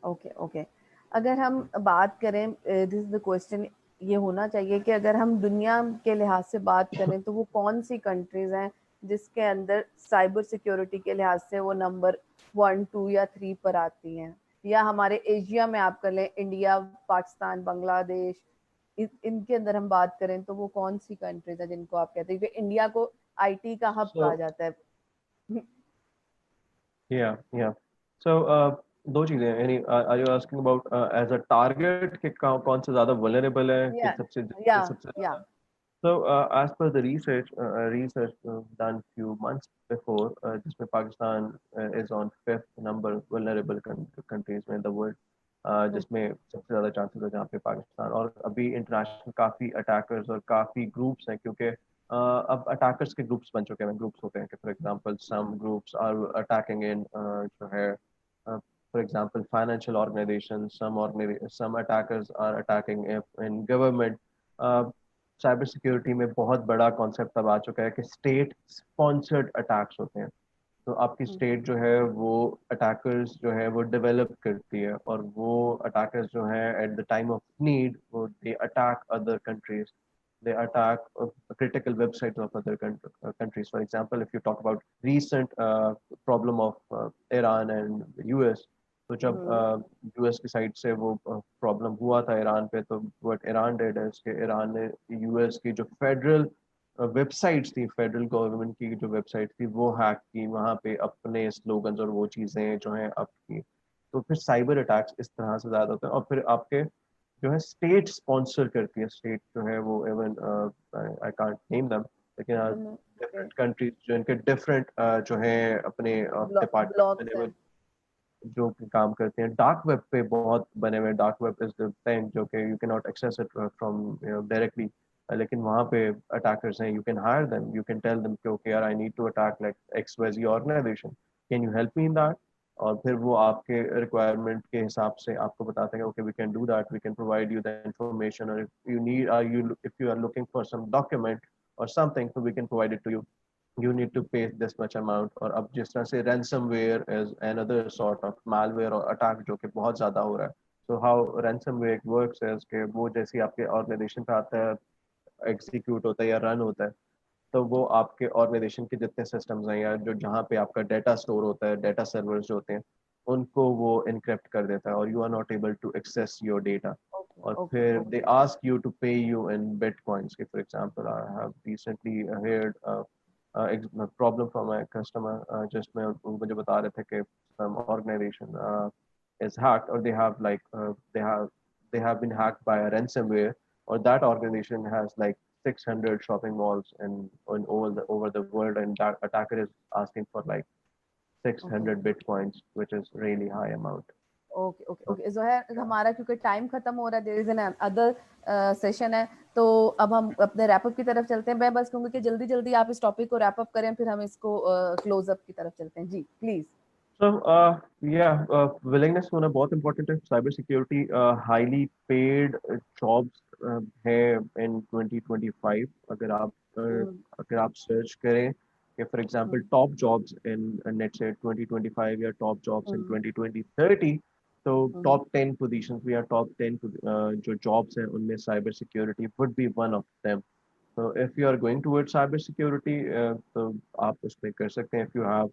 Okay okay. अगर हम बात करें, दिस इज द क्वेश्चन, ये होना चाहिए कि अगर हम दुनिया के लिहाज से बात करें तो वो कौन सी कंट्रीज हैं जिसके अंदर साइबर सिक्योरिटी के लिहाज से वो नंबर 1 2 या 3 पर आती हैं, या हमारे एशिया में आप कर लें, इंडिया, पाकिस्तान, बांग्लादेश, इनके अंदर हम बात करें तो वो कौन सी कंट्रीज है जिनको आप कहते हैं कि इंडिया को आईटी का हब कहा So जाता है? yeah. So दो चीजें हैं, यानी are you asking about as a target कि कौन से ज्यादा vulnerable है, कि या सबसे या ज्यादा। So, as per the research done few months before, जिसमें Pakistan is on fifth number vulnerable countries in the world, जिसमें सबसे ज़्यादा चांसेस है जहाँ पे पाकिस्तान, और अभी इंटरनेशनल काफ़ी अटैकर्स और काफ़ी ग्रुप्स हैं, क्योंकि अब अटैकर्स के ग्रुप्स बन चुके हैं, ग्रुप्स होते हैं कि for example some groups are attacking in जो है for example financial organizations, some attackers are attacking in government. Cyber security में बहुत बड़ा कॉन्सेप्ट अब आ चुका है कि स्टेट स्पॉन्सर्ड अटैक्स होते हैं। तो आपकी स्टेट जो है वो अटैकर्स जो है वो डेवलप करती है, और वो अटैकर्स जो है at the time of need वो they attack other countries, they attack critical websites of other countries. For example, if you talk about recent problem of Iran and US, तो जब यूएस की साइड से वो problem हुआ था Iran पे, तो व्हाट ईरान डिड है इसके ईरान ने यूएस की जो फेडरल वेबसाइट्स थी, फेडरल गवर्नमेंट की जो वेबसाइट थी वो हैक की, वहाँ पे अपने स्लोगन्स और वो चीज़ें जो हैं अप की। तो फिर साइबर अटैक्स इस तरह से ज़्यादा होते हैं, और फिर आपके जो है स्टेट स्पॉन्सर करती है, स्टेट जो है वो even I can't name them, लेकिन ओके, डिफरेंट कंट्रीज जो इनके डिफरेंट जो है अपने ब्लॉक्स डिपार्टमेंट हैं। जो कि काम करते हैं डार्क वेब पे बहुत बने हुए। Dark web is the thing जो कि you can not access it from directly, लेकिन वहाँ पे अटैकर्स हैं, you can hire them, you can tell them कि ओके यार I need to attack like X Y Z organization, can you help me in that, और फिर वो आपके रिक्वायरमेंट के हिसाब से आपको बताते हैं okay we can do that, we can provide you the information, और if you are looking for some document और something, so we can provide it to you, you need to pay this much amount। और अब जिस तरह से ransomware is another sort of malware और attack जो कि बहुत ज़्यादा हो रहा है। So how ransomware works is कि वो जैसे आपके organization पे आता है, execute होता है या run होता है, तो वो आपके ऑर्गेनाइजेशन के जितने सिस्टम्स हैं या जो जहाँ पे आपका डेटा स्टोर होता है, डेटा सर्वर्स जो होते हैं, उनको वो encrypt कर देता है और you are not able to access your data. Okay, और okay, फिर okay. they ask you to pay you in bitcoins. For example, I have recently heard a problem from a customer जिसमें वो मुझे बता रहे थे कि some organization is hacked or they have been hacked by a ransomware, or that organization has like 600 shopping malls in over the world, and that attacker is asking for like Okay. 600 bitcoins, which is really high amount. Okay okay So, okay Zohair, yeah. हमारा क्योंकि time खत्म हो रहा है, there is an other session है, तो अब हम अपने रैप अप की तरफ चलते हैं। मैं बस कहूंगी कि जल्दी जल्दी आप इस टॉपिक को रैप अप करें, फिर हम इसको क्लोज अप की तरफ चलते हैं। जी प्लीज। So, yeah, willingness होना बहुत important है। Cyber security highly paid jobs है in 2025। अगर आप search करें कि for example top jobs in let's say 2025 या top jobs in 2030, तो top 10 positions या top 10 जो jobs हैं उनमें cyber security would be one of them. So if you are going towards cyber security, तो आप उसमें कर सकते हैं if you have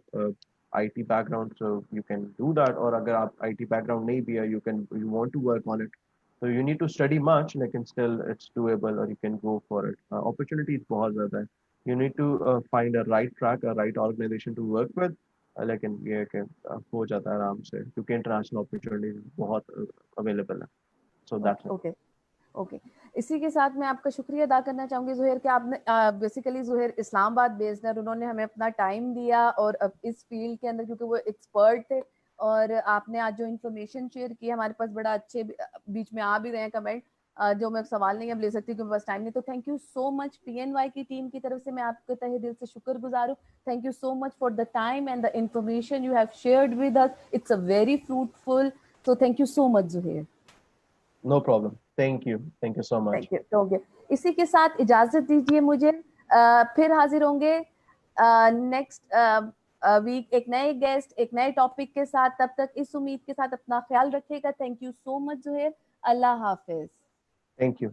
IT background, so you can do that. और अगर आप IT background नहीं भी है, you want to work on it, so you need to study much, लेकिन still it's doable or you can go for it. Opportunities बहुत ज़्यादा है. You need to find a right track, a right organization to work with. लेकिन ये है कि हो जाता है आराम से क्योंकि international opportunities बहुत available है. So that's it. Okay okay. इसी के साथ मैं आपका शुक्रिया अदा करना चाहूंगी ज़ुहैर कि आपने बेसिकली ज़ुहैर इस्लामाबाद बेस्ड है और उन्होंने हमें अपना टाइम दिया, और अब इस फील्ड के अंदर क्योंकि वो एक्सपर्ट थे, और आपने आज जो इन्फॉर्मेशन शेयर की हमारे पास बड़ा अच्छे, बीच में आ भी रहे हैं कमेंट जो मैं सवाल नहीं अब ले सकती क्योंकि बस टाइम नहीं। तो thank you so much PNY की टीम की तरफ से मैं आपके तहे दिल से शुक्रगुजार हूँ। Thank you so much for the time and the information you have shared with us. It's a very fruitful, so thank you so much Zuhair. No problem. Thank you. Thank you so much. Thank you. तो होंगे इसी के साथ इजाजत दीजिए मुझे, फिर हाजिर होंगे नेक्स्ट वीक एक नए गेस्ट, एक नए टॉपिक के साथ। तब तक इस उम्मीद के साथ अपना ख्याल रखिएगा। Thank you so much Zuhair. Allah Hafiz. Thank you.